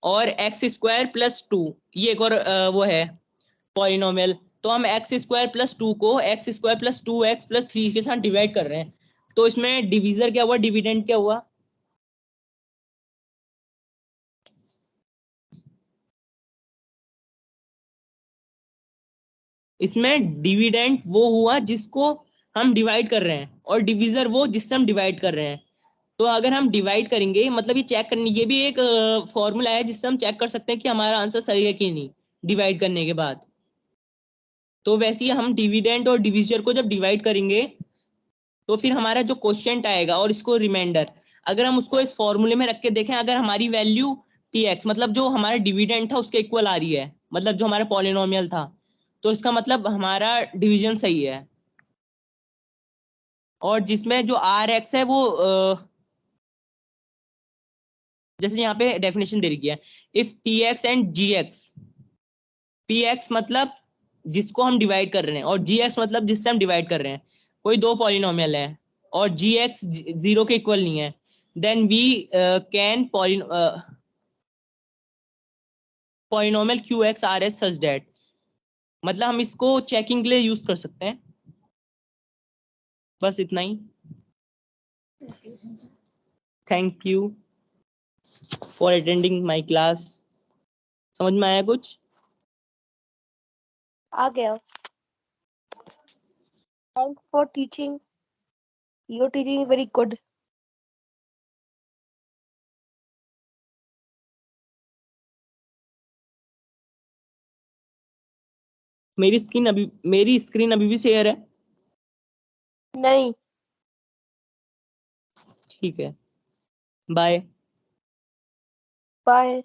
और एक्स स्क्वायर प्लस 2 ये एक और वो है पॉलिनोमियल। तो हम एक्स स्क्वायर प्लस 2 को x square plus 2x plus 3 के साथ डिवाइड कर रहे हैं। तो इसमें डिविजर क्या हुआ, डिविडेंड क्या हुआ? इसमें डिविडेंड वो हुआ जिसको हम डिवाइड कर रहे हैं और डिविजर वो जिससे हम डिवाइड कर रहे हैं। तो अगर हम डिवाइड करेंगे मतलब ये चेक करने, ये भी एक फॉर्मूला है जिससे हम चेक कर सकते हैं कि हमारा आंसर सही है कि नहीं डिवाइड करने के बाद। तो वैसे ही हम डिविडेंड और डिविजर को जब डिवाइड करेंगे तो फिर हमारा जो क्वोशिएंट आएगा और इसको रिमाइंडर, अगर हम उसको इस फॉर्मूले में रख के देखें, अगर हमारी वैल्यू px मतलब जो हमारा डिविडेंड था उसके इक्वल आ रही है, मतलब जो हमारा पॉलिनोमियल था, तो इसका मतलब हमारा डिवीजन सही है। और जिसमें जो rx है वो जैसे यहाँ पे डेफिनेशन दे रखी है, if px and gx, px मतलब जिसको हम डिवाइड कर रहे हैं और gx मतलब जिससे हम डिवाइड कर रहे हैं, कोई दो पॉलिनोमियल है और gx 0 के इक्वल नहीं है, then we can polynomial qx r as such that, मतलब हम इसको चेकिंग के लिए यूज कर सकते हैं। बस इतना ही। Thank you for attending my class. समझ में आया कुछ? आ गया। Thanks for teaching, your teaching very good. मेरी स्क्रीन अभी भी शेयर है? नहीं। ठीक है, बाय। बाय।